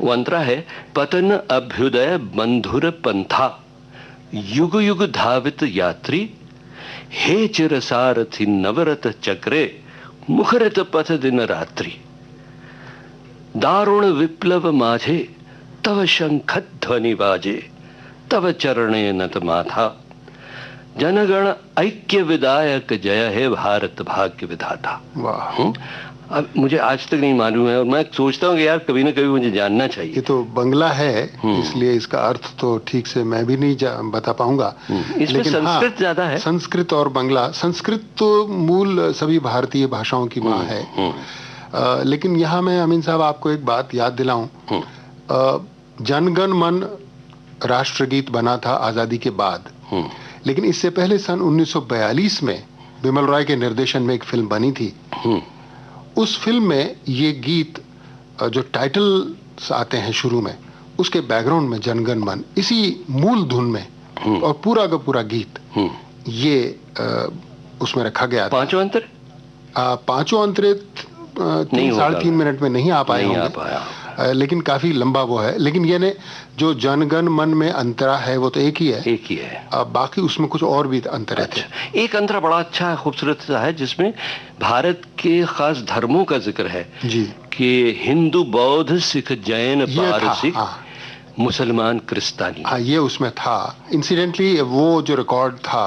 वो अंतरा है, पतन अभ्युदय बंधुर पंथा, युग युग धावित यात्री, हे चिर सारथी नवरत चक्रे, मुखरित पथ दिन रात्रि, दारुण विप्लव माझे तव शंख ध्वनि बाजे, तव चरणे नत माथा, जनगण ऐक्य विदायक जय हे भारत भाग्य विधाता। वाह! अब मुझे आज तक नहीं मालूम है और मैं सोचता हूँ कि यार कभी ना कभी मुझे जानना चाहिए। ये तो बंगला है, इसलिए इसका अर्थ तो ठीक से मैं भी नहीं बता पाऊंगा। इसमें संस्कृत ज्यादा है। संस्कृत और बंगला, संस्कृत तो मूल सभी भारतीय भाषाओं की माँ है। लेकिन यहाँ मैं अमीन साहब आपको एक बात याद दिलाऊं, जनगण मन राष्ट्रगीत बना था आजादी के बाद, लेकिन इससे पहले सन 1942 में बिमल रॉय के निर्देशन में एक फिल्म बनी थी। उस फिल्म में ये गीत जो टाइटल आते हैं शुरू में, उसके बैकग्राउंड में जनगण मन इसी मूल धुन में, और पूरा का पूरा गीत ये उसमें रखा गया था। 5 अंतर, 5 अंतरे 3-3.5 मिनट में नहीं आ पाए होंगे, लेकिन काफी लंबा वो है। लेकिन ये ने जो जनगण मन में अंतरा है वो तो एक ही है, बाकी उसमें कुछ और भी अंतर थे। एक अंतरा बड़ा अच्छा खूबसूरत सा है जिसमें भारत के खास धर्मों का जिक्र है जी, कि हिंदू बौद्ध सिख जैन पारसी मुसलमान क्रिस्तानी। हाँ, ये उसमें था। इंसिडेंटली वो जो रिकॉर्ड था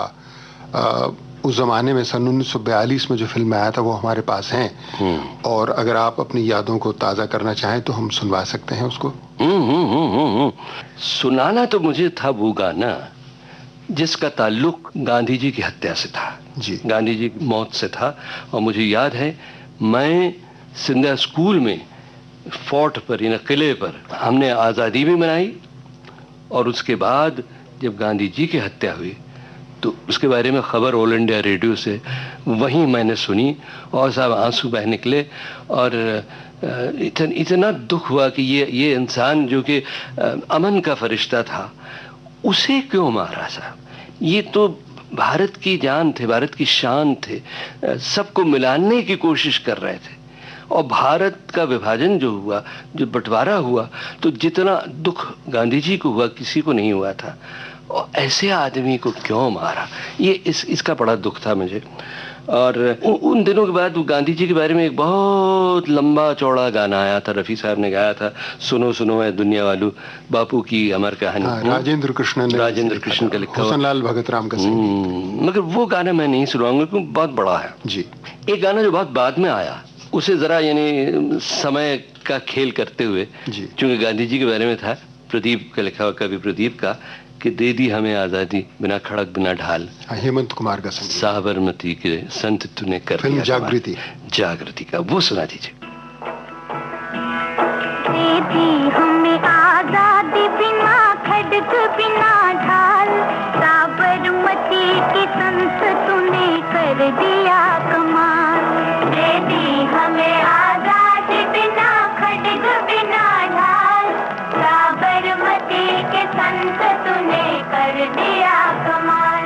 उस जमाने में सन 1942 में जो फिल्म आया था वो हमारे पास हैं, और अगर आप अपनी यादों को ताजा करना चाहें तो हम सुनवा सकते हैं उसको। सुनाना तो मुझे था वो गाना जिसका ताल्लुक गांधी जी की हत्या से था जी, गांधी जी की मौत से था। और मुझे याद है मैं सिंधिया स्कूल में फोर्ट पर या किले पर हमने आज़ादी भी मनाई, और उसके बाद जब गांधी जी की हत्या हुई तो उसके बारे में खबर ऑल इंडिया रेडियो से वहीं मैंने सुनी, और साहब आंसू बह निकले। और इतना दुख हुआ कि ये इंसान जो कि अमन का फरिश्ता था, उसे क्यों मारा साहब? ये तो भारत की जान थे, भारत की शान थे, सबको मिलाने की कोशिश कर रहे थे, और भारत का विभाजन जो हुआ, जो बंटवारा हुआ, तो जितना दुख गांधी जी को हुआ किसी को नहीं हुआ था। और ऐसे आदमी को क्यों मारा, ये इसका बड़ा दुख था मुझे। और उन दिनों के बाद गांधी जी के बारे में एक बहुत लंबा चौड़ा गाना आया था, रफ़ी साहब ने गाया था, सुनो सुनो है दुनिया वालों, बापू की अमर कहानी। राजेंद्र कृष्ण का लिखा, हुसनलाल भगत राम का संगीत। मगर वो गाना मैं नहीं सुनाऊंगा क्योंकि बहुत बड़ा है जी। एक गाना जो बहुत बाद में आया, उसे जरा यानी समय का खेल करते हुए, क्योंकि गांधी जी के बारे में था, प्रदीप का लिखा हुआ, कवि प्रदीप का, कि दे दी हमें आजादी बिना खड़क बिना ढाल, हेमंत कुमार का संगीत, साबरमती के संत तूने कर फिल्म जागृति का वो सुना दीजिए। दे दी हमें आजादी बिना खड़क बिना ढाल, साबरमती के संत तूने कर दिया कमाल। दे दी हमें आजादी बिना खड़क बिना ढाल, साबरमती के संत तूने कर दिया कमाल।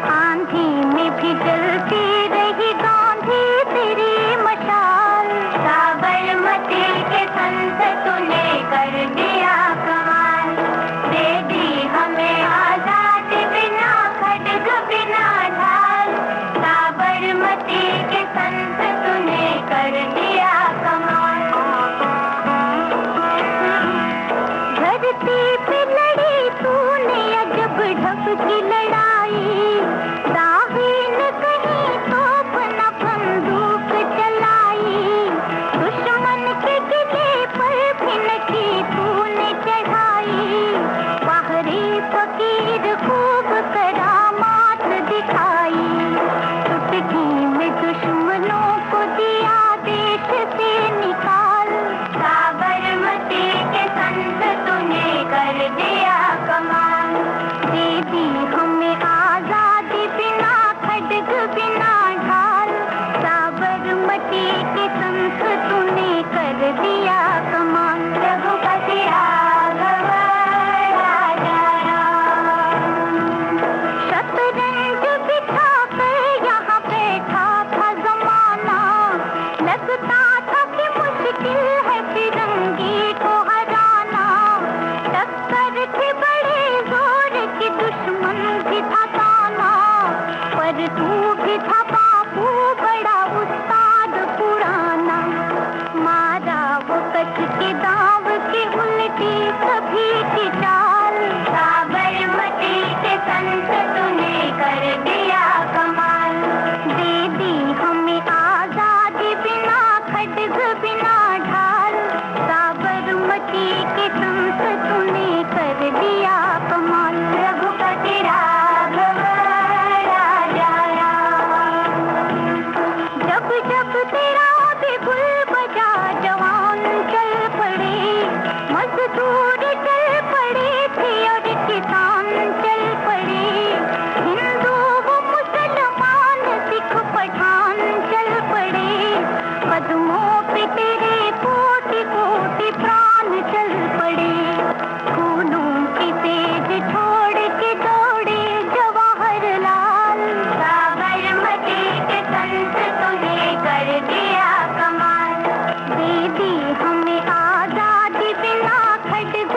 आंधी में भी जलती रही गांधी तेरी मशाल, साबरमती के संत तूने कर दिया कमाल। दे दी हमें आजादी बिना खड़ग बिना ढाल, साबरमती के संत तूने कर दिया कमाल। धरती पे लड़ी तूने अजब ढंग की लड़ाई, दावे न कहीं तोप न बंदूक चलाई, दुश्मन के किले पर भी न की तूने चढ़ाई, बाहरी फकीर खूब करामात दिखाई, चुटकी में दुश्मनों को दिया देश से निकाल, साबरमती के संत तूने कर दिया कमाल। दे दी हमें आजादी बिना खड़ग बिना ढाल, साबरमती के संत तूने कर दिया कमाल। रघुपति राघव राजा राम, शतरंज बिछा कर यहाँ बैठा था जमाना, लगता था कि मुश्किल है फिरंगी को हराना, टक्कर थे बड़े जोर की दुश्मन भी था ताना, पर तू भी था बापू बड़ा उस्ताद पुराना, मारा वो कच्छ के दाव की उल्टी कभी की चाल, साबरमती के संत तूने कर दिया कमाल। दे दी हमें आजादी बिना खड़ग बिना ढाल, साबरमती के संत तूने कर दिया कमाल। रघुपति राघव राजा राम, जब जब तेरा बिगुल बजा जवान चल पड़े, मजदूर चल पड़े थे और किसान चल पड़े, हिंदू वो मुसलमान सिख पठान चल पड़े, कदमों पे तेरे कोटि कोटि प्राण चल पड़े, खूनों की तेज छोड़ के दौड़े जवाहरलाल, साबरमती के संत तूने कर दिया कमाल। दे दी हमें आजादी बिना खड़ग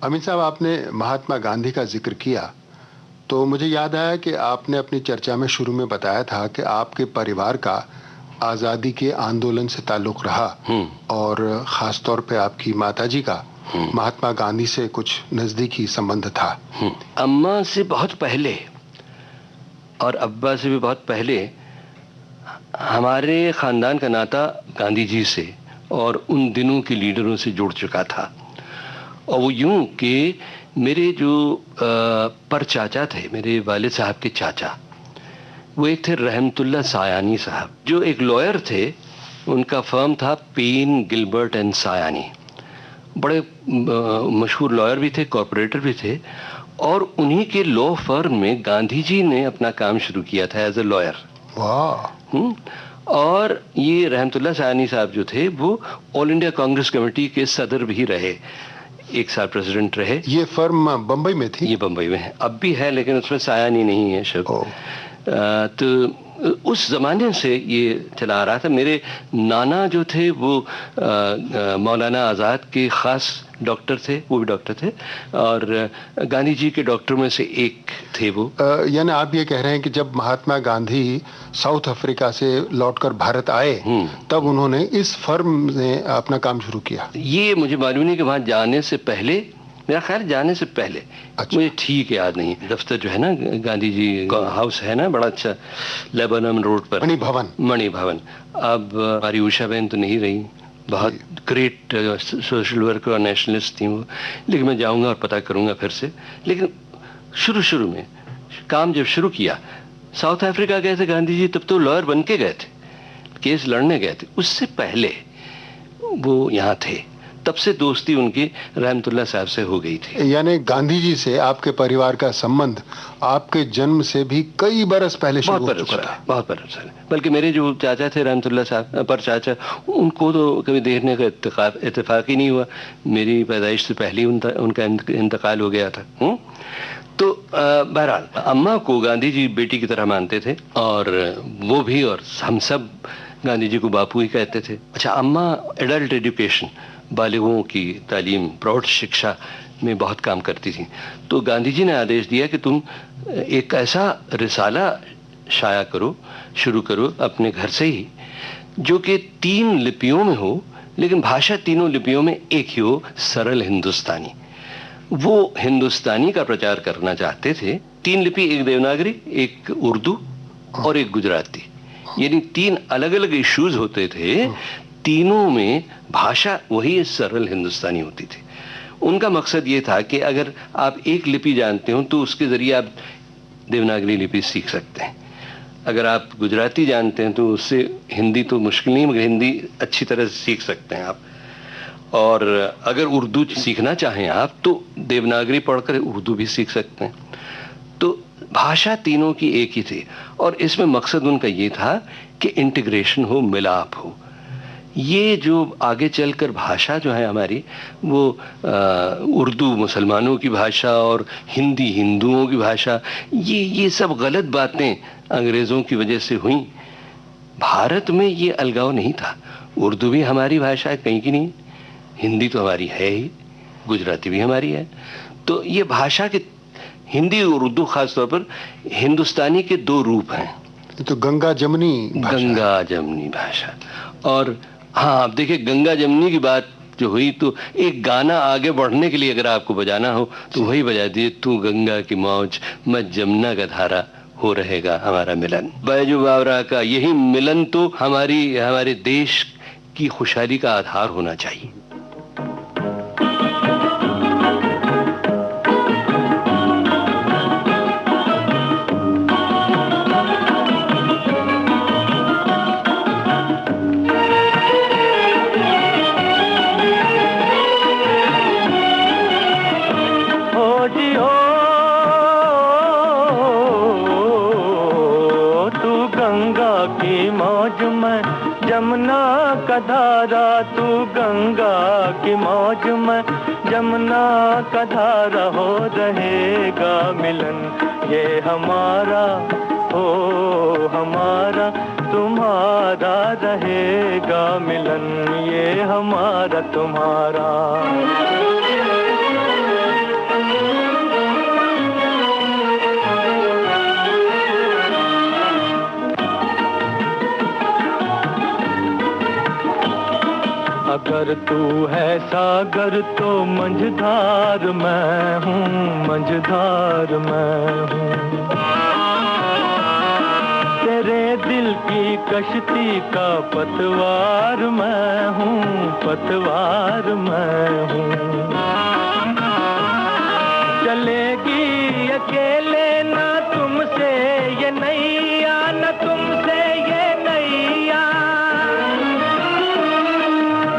अमीन साहब, आपने महात्मा गांधी का जिक्र किया तो मुझे याद आया कि आपने अपनी चर्चा में शुरू में बताया था कि आपके परिवार का आज़ादी के आंदोलन से ताल्लुक रहा और ख़ास तौर पे आपकी माताजी का महात्मा गांधी से कुछ नज़दीकी संबंध था। अम्मा से बहुत पहले और अब्बा से भी बहुत पहले हमारे ख़ानदान का नाता गांधी जी से और उन दिनों के लीडरों से जुड़ चुका था। और वो यूं कि मेरे जो पर चाचा थे, मेरे वालिद साहब के चाचा, वो एक थे रहमतुल्ला सायानी साहब, जो एक लॉयर थे। उनका फर्म था पेन गिलबर्ट एंड सायानी। बड़े मशहूर लॉयर भी थे, कॉर्पोरेटर भी थे। और उन्हीं के लॉ फर्म में गांधी जी ने अपना काम शुरू किया था एज ए लॉयर। वाह। और ये रहमतुल्ला सायानी साहब जो थे वो ऑल इंडिया कांग्रेस कमेटी के सदर भी रहे, एक साल प्रेसिडेंट रहे। ये फर्म बम्बई में थी? ये बम्बई में है, अब भी है, लेकिन उसमें सायानी नहीं है शब्द। तो उस जमाने से ये चला आ रहा था। मेरे नाना जो थे वो मौलाना आज़ाद के ख़ास डॉक्टर थे, वो भी डॉक्टर थे, और गांधी जी के डॉक्टरों में से एक थे वो। यानी आप ये कह रहे हैं कि जब महात्मा गांधी साउथ अफ्रीका से लौटकर भारत आए तब उन्होंने इस फर्म में अपना काम शुरू किया? ये मुझे मालूम नहीं कि वहाँ जाने से पहले, मेरा ख्याल जाने से पहले। अच्छा। मुझे ठीक याद नहीं। दफ्तर जो है ना गांधी जी हाउस है ना, बड़ा अच्छा, लेबनम रोड पर, मणि भवन। अब हमारी उषा बहन तो नहीं रही, बहुत ग्रेट सोशल वर्कर और नेशनलिस्ट थी वो, लेकिन मैं जाऊंगा और पता करूंगा फिर से। लेकिन शुरू में काम जब शुरू किया, साउथ अफ्रीका गए थे गांधी जी, तब तो लॉयर बन के गए थे, केस लड़ने गए थे। उससे पहले वो यहाँ थे, तब से दोस्ती उनकी रहमतुल्ला साहब से हो गई थी। यानी गांधी जी से आपके परिवार का संबंध आपके जन्म से भी कई बरस पहले शुरू हो चुका था। बहुत बरस पहले। बल्कि मेरे जो चाचा थे रहमतुल्ला साहब, पर चाचा, उनको तो कभी देखने का इत्तेफाक ही नहीं हुआ। मेरी पैदाइश से पहले उनका इंतकाल हो गया था। तो बहरहाल अम्मा को गांधी जी बेटी की तरह मानते थे, और वो भी, और हम सब गांधी जी को बापू ही कहते थे। अच्छा, अम्मा एडल्ट एजुकेशन, बालिगों की तालीम, प्रौढ़ शिक्षा में बहुत काम करती थी। तो गांधी जी ने आदेश दिया कि तुम एक ऐसा रिसाला शाया करो, शुरू करो अपने घर से ही, जो कि 3 लिपियों में हो, लेकिन भाषा तीनों लिपियों में एक ही हो, सरल हिंदुस्तानी। वो हिंदुस्तानी का प्रचार करना चाहते थे। 3 लिपि, एक देवनागरी, एक उर्दू और एक गुजराती, यानी 3 अलग अलग इश्यूज होते थे। तीनों में भाषा वही सरल हिंदुस्तानी होती थी। उनका मकसद ये था कि अगर आप एक लिपि जानते हो तो उसके जरिए आप देवनागरी लिपि सीख सकते हैं। अगर आप गुजराती जानते हैं तो उससे हिंदी तो मुश्किल नहीं, मगर हिंदी अच्छी तरह से सीख सकते हैं आप। और अगर उर्दू सीखना चाहें आप तो देवनागरी पढ़कर उर्दू भी सीख सकते हैं। तो भाषा तीनों की एक ही थी, और इसमें मकसद उनका ये था कि इंटीग्रेशन हो, मिलाप हो। ये जो आगे चलकर भाषा जो है हमारी, वो उर्दू मुसलमानों की भाषा और हिंदी हिंदुओं की भाषा, ये सब गलत बातें अंग्रेज़ों की वजह से हुई। भारत में ये अलगाव नहीं था। उर्दू भी हमारी भाषा है, कहीं की नहीं। हिंदी तो हमारी है ही, गुजराती भी हमारी है। तो ये भाषा के, हिंदी और उर्दू खास तौर पर हिंदुस्तानी के 2 रूप हैं। तो गंगा जमनी भाषा। और हाँ, अब देखिए, गंगा जमनी की बात जो हुई, तो एक गाना आगे बढ़ने के लिए अगर आपको बजाना हो तो वही बजा दिए, तू गंगा की मौज मैं जमुना का धारा, हो रहेगा हमारा मिलन। बैजू बावरा का यही मिलन तो हमारे देश की खुशहाली का आधार होना चाहिए। जमुना का धारा, तू गंगा की मौज में जमुना का धारा, हो रहेगा मिलन ये हमारा, हो हमारा तुम्हारा, रहेगा मिलन ये हमारा तुम्हारा। अगर तू है सागर तो मंझधार मैं हूँ, मंझधार मैं हूँ। तेरे दिल की कश्ती का पतवार मैं हूँ, पतवार मैं हूँ। चलेगी अकेले ना तुमसे ये नैया, न तुमसे ये नैया।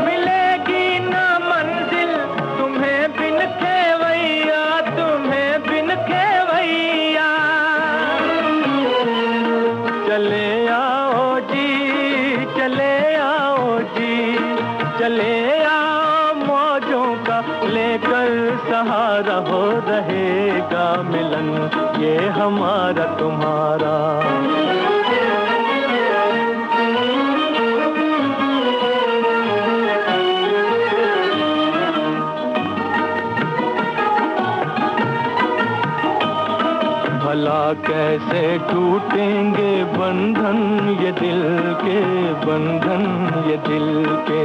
मिलेगी ना मंजिल तुम्हें बिन खेवैया, तुम्हें बिन खेवैया। चले आओ जी, चले आओ जी, चले आओ मौजों का लेकर सहारा, हो रहेगा मिलन ये हमारा तुम्हारा। भला कैसे टूटेंगे बंधन ये दिल के, बंधन ये दिल के।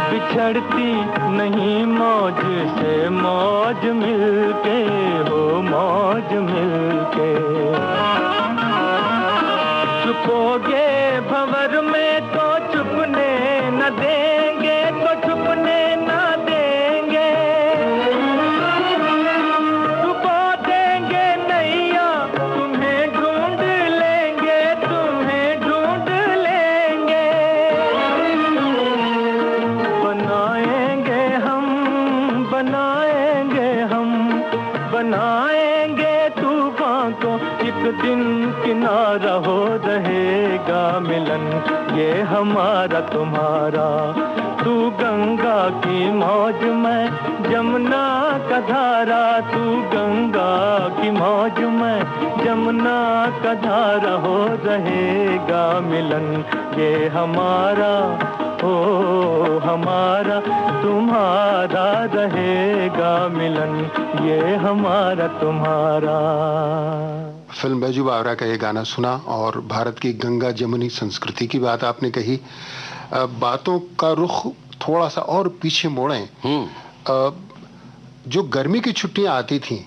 बिछड़ती नहीं मौज से मौज मिलके, हो मौज मिलके। छुपोगे भंवर में तो छुपने न देंगे, तो छुपने न देंगे। छुपा देंगे नैया तुम्हें ढूंढ लेंगे, तुम्हें ढूंढ लेंगे। बनाएंगे हम, बनाएंगे हम, बनाएंगे तूफान को एक दिन किनारा, हो रहेगा मिलन ये हमारा तुम्हारा। तू गंगा की मौज में जमुना का धारा, तू गंगा की मौज में जमुना का धारा, हो रहेगा मिलन ये हमारा, ओ हमारा तुम्हारा। रहेगा मिलन ये हमारा तुम्हारा। फिल्म बैजू बावरा का ये गाना सुना और भारत की गंगा जमुनी संस्कृति की बात आपने कही। बातों का रुख थोड़ा सा और पीछे मोड़ें। जो गर्मी की छुट्टियां आती थी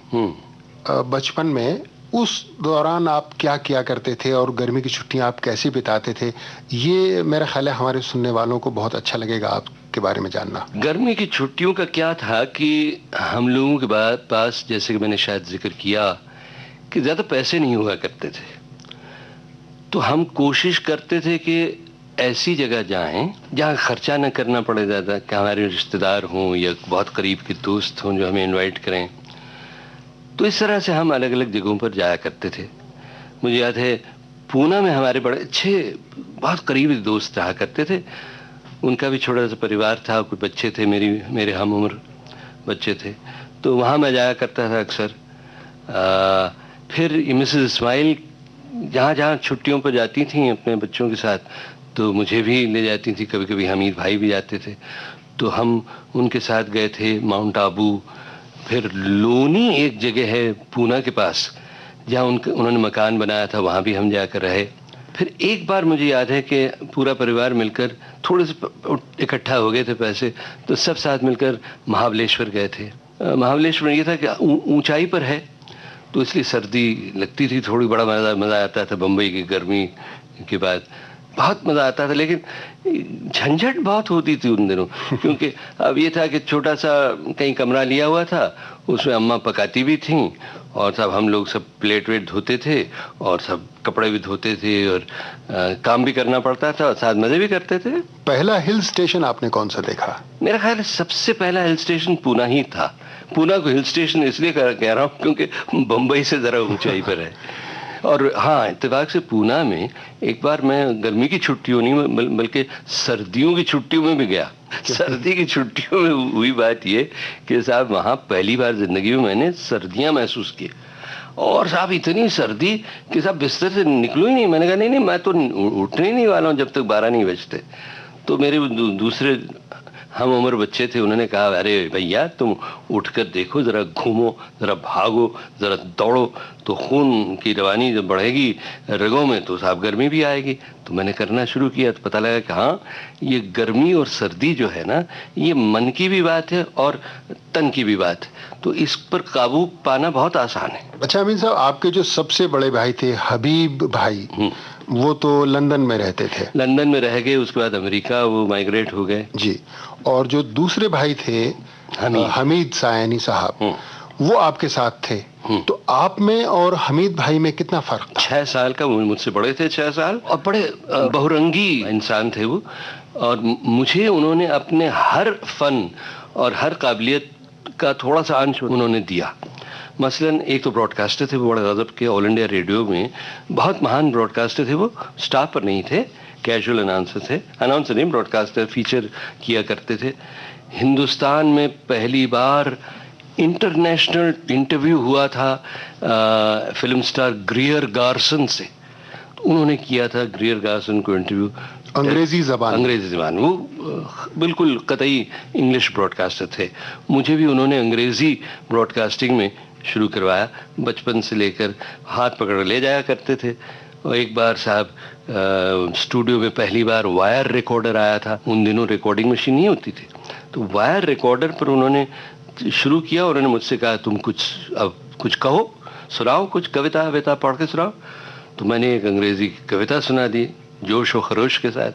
बचपन में, उस दौरान आप क्या किया करते थे और गर्मी की छुट्टियां आप कैसे बिताते थे, ये मेरा ख्याल है हमारे सुनने वालों को बहुत अच्छा लगेगा आपके बारे में जानना। गर्मी की छुट्टियों का क्या था कि हम लोगों के पास, जैसे कि मैंने शायद जिक्र किया, कि ज़्यादा पैसे नहीं हुआ करते थे। तो हम कोशिश करते थे कि ऐसी जगह जाएं जहाँ खर्चा न करना पड़े ज़्यादा, कि हमारे रिश्तेदार हों या बहुत करीब के दोस्त हों जो हमें इनवाइट करें। तो इस तरह से हम अलग अलग जगहों पर जाया करते थे। मुझे याद है पूना में हमारे बड़े अच्छे बहुत करीबी दोस्त रहा करते थे। उनका भी छोटा सा परिवार था, कुछ बच्चे थे, मेरे हम उम्र बच्चे थे। तो वहाँ मैं जाया करता था अक्सर। फिर मिसेस इस्माइल जहाँ जहाँ छुट्टियों पर जाती थी अपने बच्चों के साथ, तो मुझे भी ले जाती थी। कभी कभी हमीद भाई भी जाते थे, तो हम उनके साथ गए थे माउंट आबू। फिर लोनी एक जगह है पूना के पास जहाँ उन्होंने मकान बनाया था, वहाँ भी हम जाकर रहे। फिर एक बार मुझे याद है कि पूरा परिवार मिलकर थोड़े से इकट्ठा हो गए थे पैसे, तो सब साथ मिलकर महाबलेश्वर गए थे। महाबलेश्वर ये था कि ऊंचाई पर है, तो इसलिए सर्दी लगती थी थोड़ी, बड़ा मज़ा आता था। बम्बई की गर्मी के बाद बहुत मज़ा आता था, लेकिन झंझट बहुत होती थी उन दिनों। क्योंकि अब ये था कि छोटा सा कहीं कमरा लिया हुआ था, उसमें अम्मा पकाती भी थीं और सब हम लोग सब प्लेट वेट धोते थे और सब कपड़े भी धोते थे और काम भी करना पड़ता था और साथ मज़े भी करते थे। पहला हिल स्टेशन आपने कौन सा देखा? मेरा ख्याल है सबसे पहला हिल स्टेशन पूना ही था। पूना को हिल स्टेशन इसलिए कह रहा हूँ क्योंकि बम्बई से ज़रा ऊंचाई पर है। और हाँ, इत्तेफाक से पूना में एक बार मैं गर्मी की छुट्टियों नहीं बल्कि सर्दियों की छुट्टियों में भी गया। सर्दी की छुट्टियों में हुई बात ये कि साहब वहाँ पहली बार ज़िंदगी में मैंने सर्दियाँ महसूस की। और साहब इतनी सर्दी कि साहब बिस्तर से निकलूँ ही नहीं। मैंने कहा नहीं मैं तो उठने ही नहीं वाला हूँ जब तक 12 नहीं बजते। तो मेरे दूसरे हम उम्र बच्चे थे, उन्होंने कहा अरे भैया तुम उठकर देखो, जरा घूमो, जरा भागो, जरा दौड़ो, तो खून की रवानी जब बढ़ेगी रगों में तो साहब गर्मी भी आएगी। तो मैंने करना शुरू किया तो पता लगा कि हाँ, ये गर्मी और सर्दी जो है ना, ये मन की भी बात है और तन की भी बात है, तो इस पर काबू पाना बहुत आसान है। अच्छा अमीन साहब, आपके जो सबसे बड़े भाई थे हबीब भाई, वो तो लंदन में रहते थे। लंदन में रह गए, उसके बाद अमेरिका वो माइग्रेट हो गए जी। और जो दूसरे भाई थे हमीद सायनी साहब, वो आपके साथ थे। तो आप में और हमीद भाई में कितना फर्क था? 6 साल का, मुझसे बड़े थे 6 साल, और बड़े बहुरंगी इंसान थे वो। और मुझे उन्होंने अपने हर फन और हर काबिलियत का थोड़ा सा अंश उन्होंने दिया। मसलन एक तो ब्रॉडकास्टर थे वो बड़े गजब के, ऑल इंडिया रेडियो में बहुत महान ब्रॉडकास्टर थे वो, स्टाफ पर नहीं थे, कैजुअल अनाउंसर थे, अनाउंसर नहीं ब्रॉडकास्टर, फीचर किया करते थे। हिंदुस्तान में पहली बार इंटरनेशनल इंटरव्यू हुआ था फिल्म स्टार ग्रियर गार्सन से, उन्होंने किया था ग्रियर गार्सन को इंटरव्यू अंग्रेजी जबान। वो बिल्कुल कतई इंग्लिश ब्रॉडकास्टर थे। मुझे भी उन्होंने अंग्रेजी ब्रॉडकास्टिंग में शुरू करवाया, बचपन से लेकर हाथ पकड़ ले जाया करते थे। और एक बार साहब स्टूडियो में पहली बार वायर रिकॉर्डर आया था, उन दिनों रिकॉर्डिंग मशीन नहीं होती थी, तो वायर रिकॉर्डर पर उन्होंने शुरू किया। उन्होंने मुझसे कहा तुम कुछ कहो, सुनाओ, कुछ कविता विता पढ़ के सुनाओ। तो मैंने एक अंग्रेजी कविता सुना दी जोश और खरोश के साथ।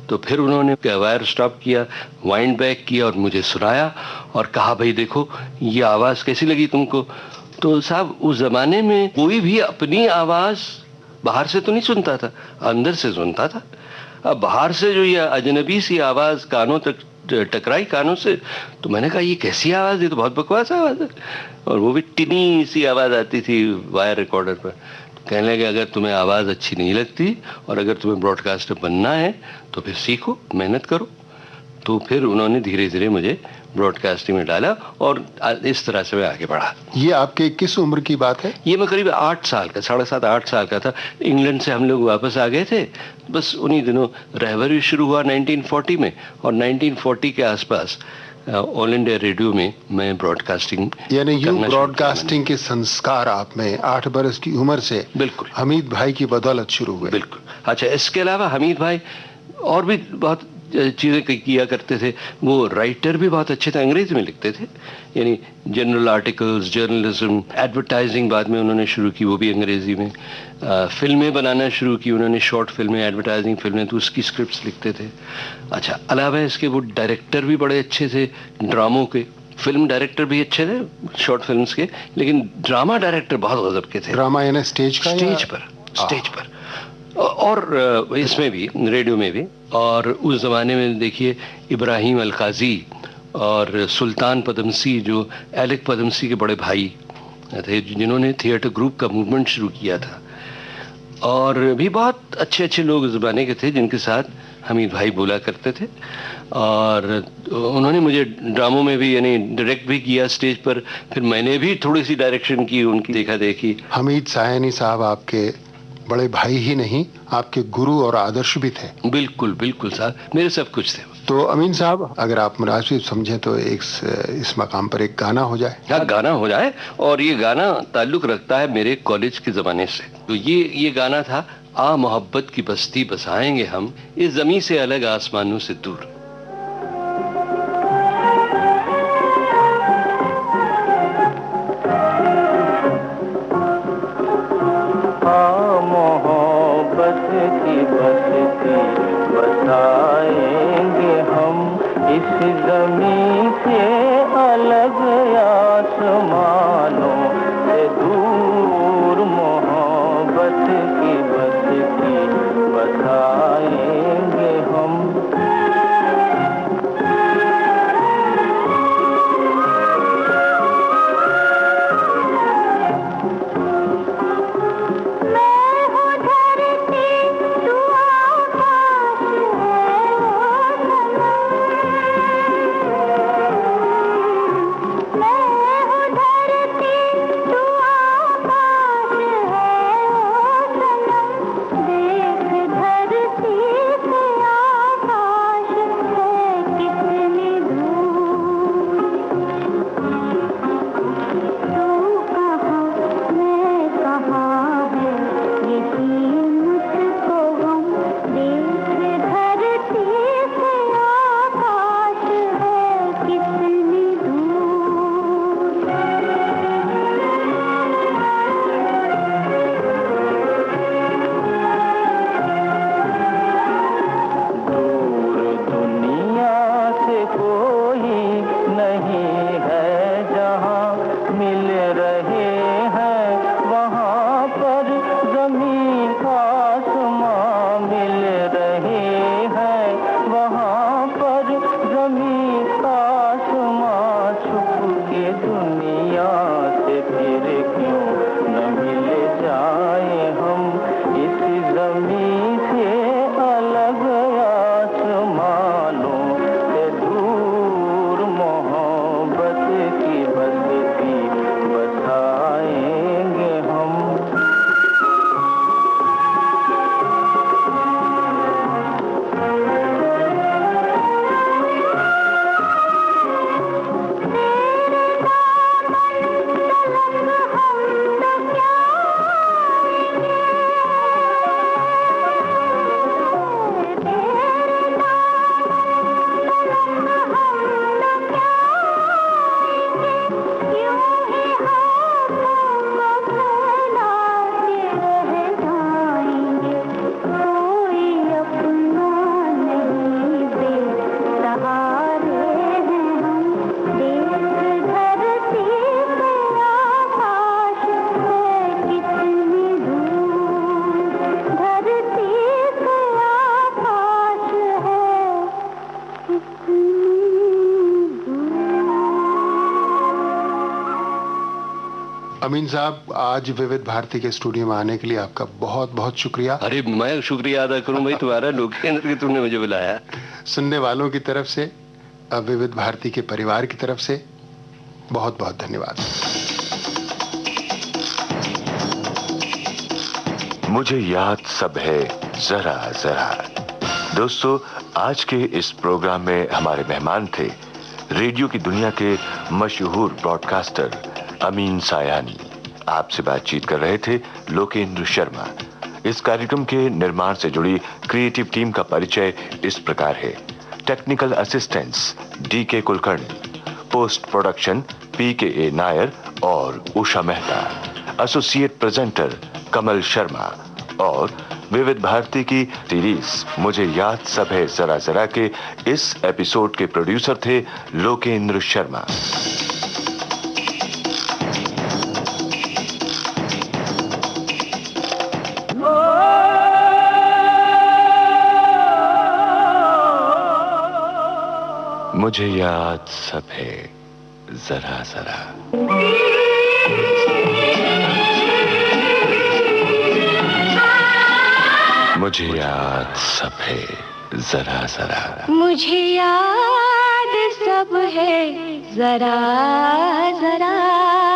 तो फिर उन्होंने वायर स्टॉप किया, वाइंड बैक किया और मुझे सुनाया और कहा भाई देखो ये आवाज़ कैसी लगी तुमको। तो साहब उस ज़माने में कोई भी अपनी आवाज़ बाहर से तो नहीं सुनता था, अंदर से सुनता था। अब बाहर से जो ये अजनबी सी आवाज़ कानों तक टकराई कानों से, तो मैंने कहा ये कैसी आवाज़, ये तो बहुत बकवास आवाज़ है। और वो भी टिनी सी आवाज़ आती थी वायर रिकॉर्डर पर। कहने लगे अगर तुम्हें आवाज़ अच्छी नहीं लगती और अगर तुम्हें ब्रॉडकास्टर बनना है तो फिर सीखो, मेहनत करो। तो फिर उन्होंने धीरे धीरे मुझे ब्रॉडकास्टिंग में डाला और इस तरह से मैं आगे बढ़ा। ये आपके किस उम्र की बात है? ये मैं करीब 8 साल का, 7.5 8 साल का था। इंग्लैंड से हम लोग वापस आ गए थे, बस उन्हीं दिनों रहबर भी शुरू हुआ 1940 में, और 1940 के आसपास ऑल इंडिया रेडियो में मैं ब्रॉडकास्टिंग, यानी यू ब्रॉडकास्टिंग के संस्कार आप में 8 बरस की उम्र से बिल्कुल हमीद भाई की बदौलत शुरू हुए। बिल्कुल। अच्छा, इसके अलावा हमीद भाई और भी बहुत चीज़ें किया करते थे। वो राइटर भी बहुत अच्छे थे, अंग्रेजी में लिखते थे, यानी जनरल आर्टिकल्स, जर्नलिज्म, एडवर्टाइजिंग बाद में उन्होंने शुरू की, वो भी अंग्रेजी में। फिल्में बनाना शुरू की उन्होंने, शॉर्ट फिल्में, एडवर्टाइजिंग फिल्में, तो उसकी स्क्रिप्ट्स लिखते थे। अच्छा, अलावा इसके वो डायरेक्टर भी बड़े अच्छे थे ड्रामों के, फिल्म डायरेक्टर भी अच्छे थे शॉर्ट फिल्म्स के, लेकिन ड्रामा डायरेक्टर बहुत गजब के थे। ड्रामा यानी स्टेज का? स्टेज पर और इसमें भी, रेडियो में भी। और उस ज़माने में देखिए इब्राहिम अलकाजी और सुल्तान पदमसी, जो एलेक पदमसी के बड़े भाई थे, जिन्होंने थिएटर ग्रुप का मूवमेंट शुरू किया था, और भी बहुत अच्छे अच्छे लोग उस ज़माने के थे जिनके साथ हमीद भाई बोला करते थे। और उन्होंने मुझे ड्रामों में भी यानी डायरेक्ट भी किया स्टेज पर, फिर मैंने भी थोड़ी सी डायरेक्शन की उनकी देखा देखी। हमीद सायनी साहब आपके बड़े भाई ही नहीं, आपके गुरु और आदर्श भी थे। बिल्कुल बिल्कुल साहब, मेरे सब कुछ थे। तो अमीन साहब, अगर आप मुनासिब समझे तो इस मकाम पर एक गाना हो जाए। हाँ, गाना हो जाए। और ये गाना ताल्लुक रखता है मेरे कॉलेज के ज़माने से। तो ये गाना था, आ मोहब्बत की बस्ती बसाएंगे हम, इस ज़मीं से अलग आसमानों से दूर। बसाएंगे हम इस ज़मीं से अलग आसमानों से दूर, मोहब्बत की बस्ती बसाएंगे हम। अमीन साहब, आज विविध भारती के स्टूडियो में आने के लिए आपका बहुत बहुत शुक्रिया। अरे मैं शुक्रिया अदा करूं भाई तुम्हारा, लोकेंद्र, कि तुमने मुझे बुलाया। सुनने वालों की तरफ से, विविध भारती के परिवार की तरफ से बहुत बहुत धन्यवाद। मुझे याद सब है जरा जरा। दोस्तों, आज के इस प्रोग्राम में हमारे मेहमान थे रेडियो की दुनिया के मशहूर ब्रॉडकास्टर अमीन सायानी। आपसे बातचीत कर रहे थे लोकेंद्र शर्मा। इस कार्यक्रम के निर्माण से जुड़ी क्रिएटिव टीम का परिचय इस प्रकार है। Technical assistants DK Kulkarni, post production PKA Nair और उषा मेहता, एसोसिएट प्रेजेंटर कमल शर्मा और विविध भारती की सीरीज मुझे याद सब है जरा जरा के इस एपिसोड के प्रोड्यूसर थे लोकेंद्र शर्मा। मुझे याद सब है जरा जरा। मुझे याद सब है जरा जरा। मुझे याद सब है जरा जरा।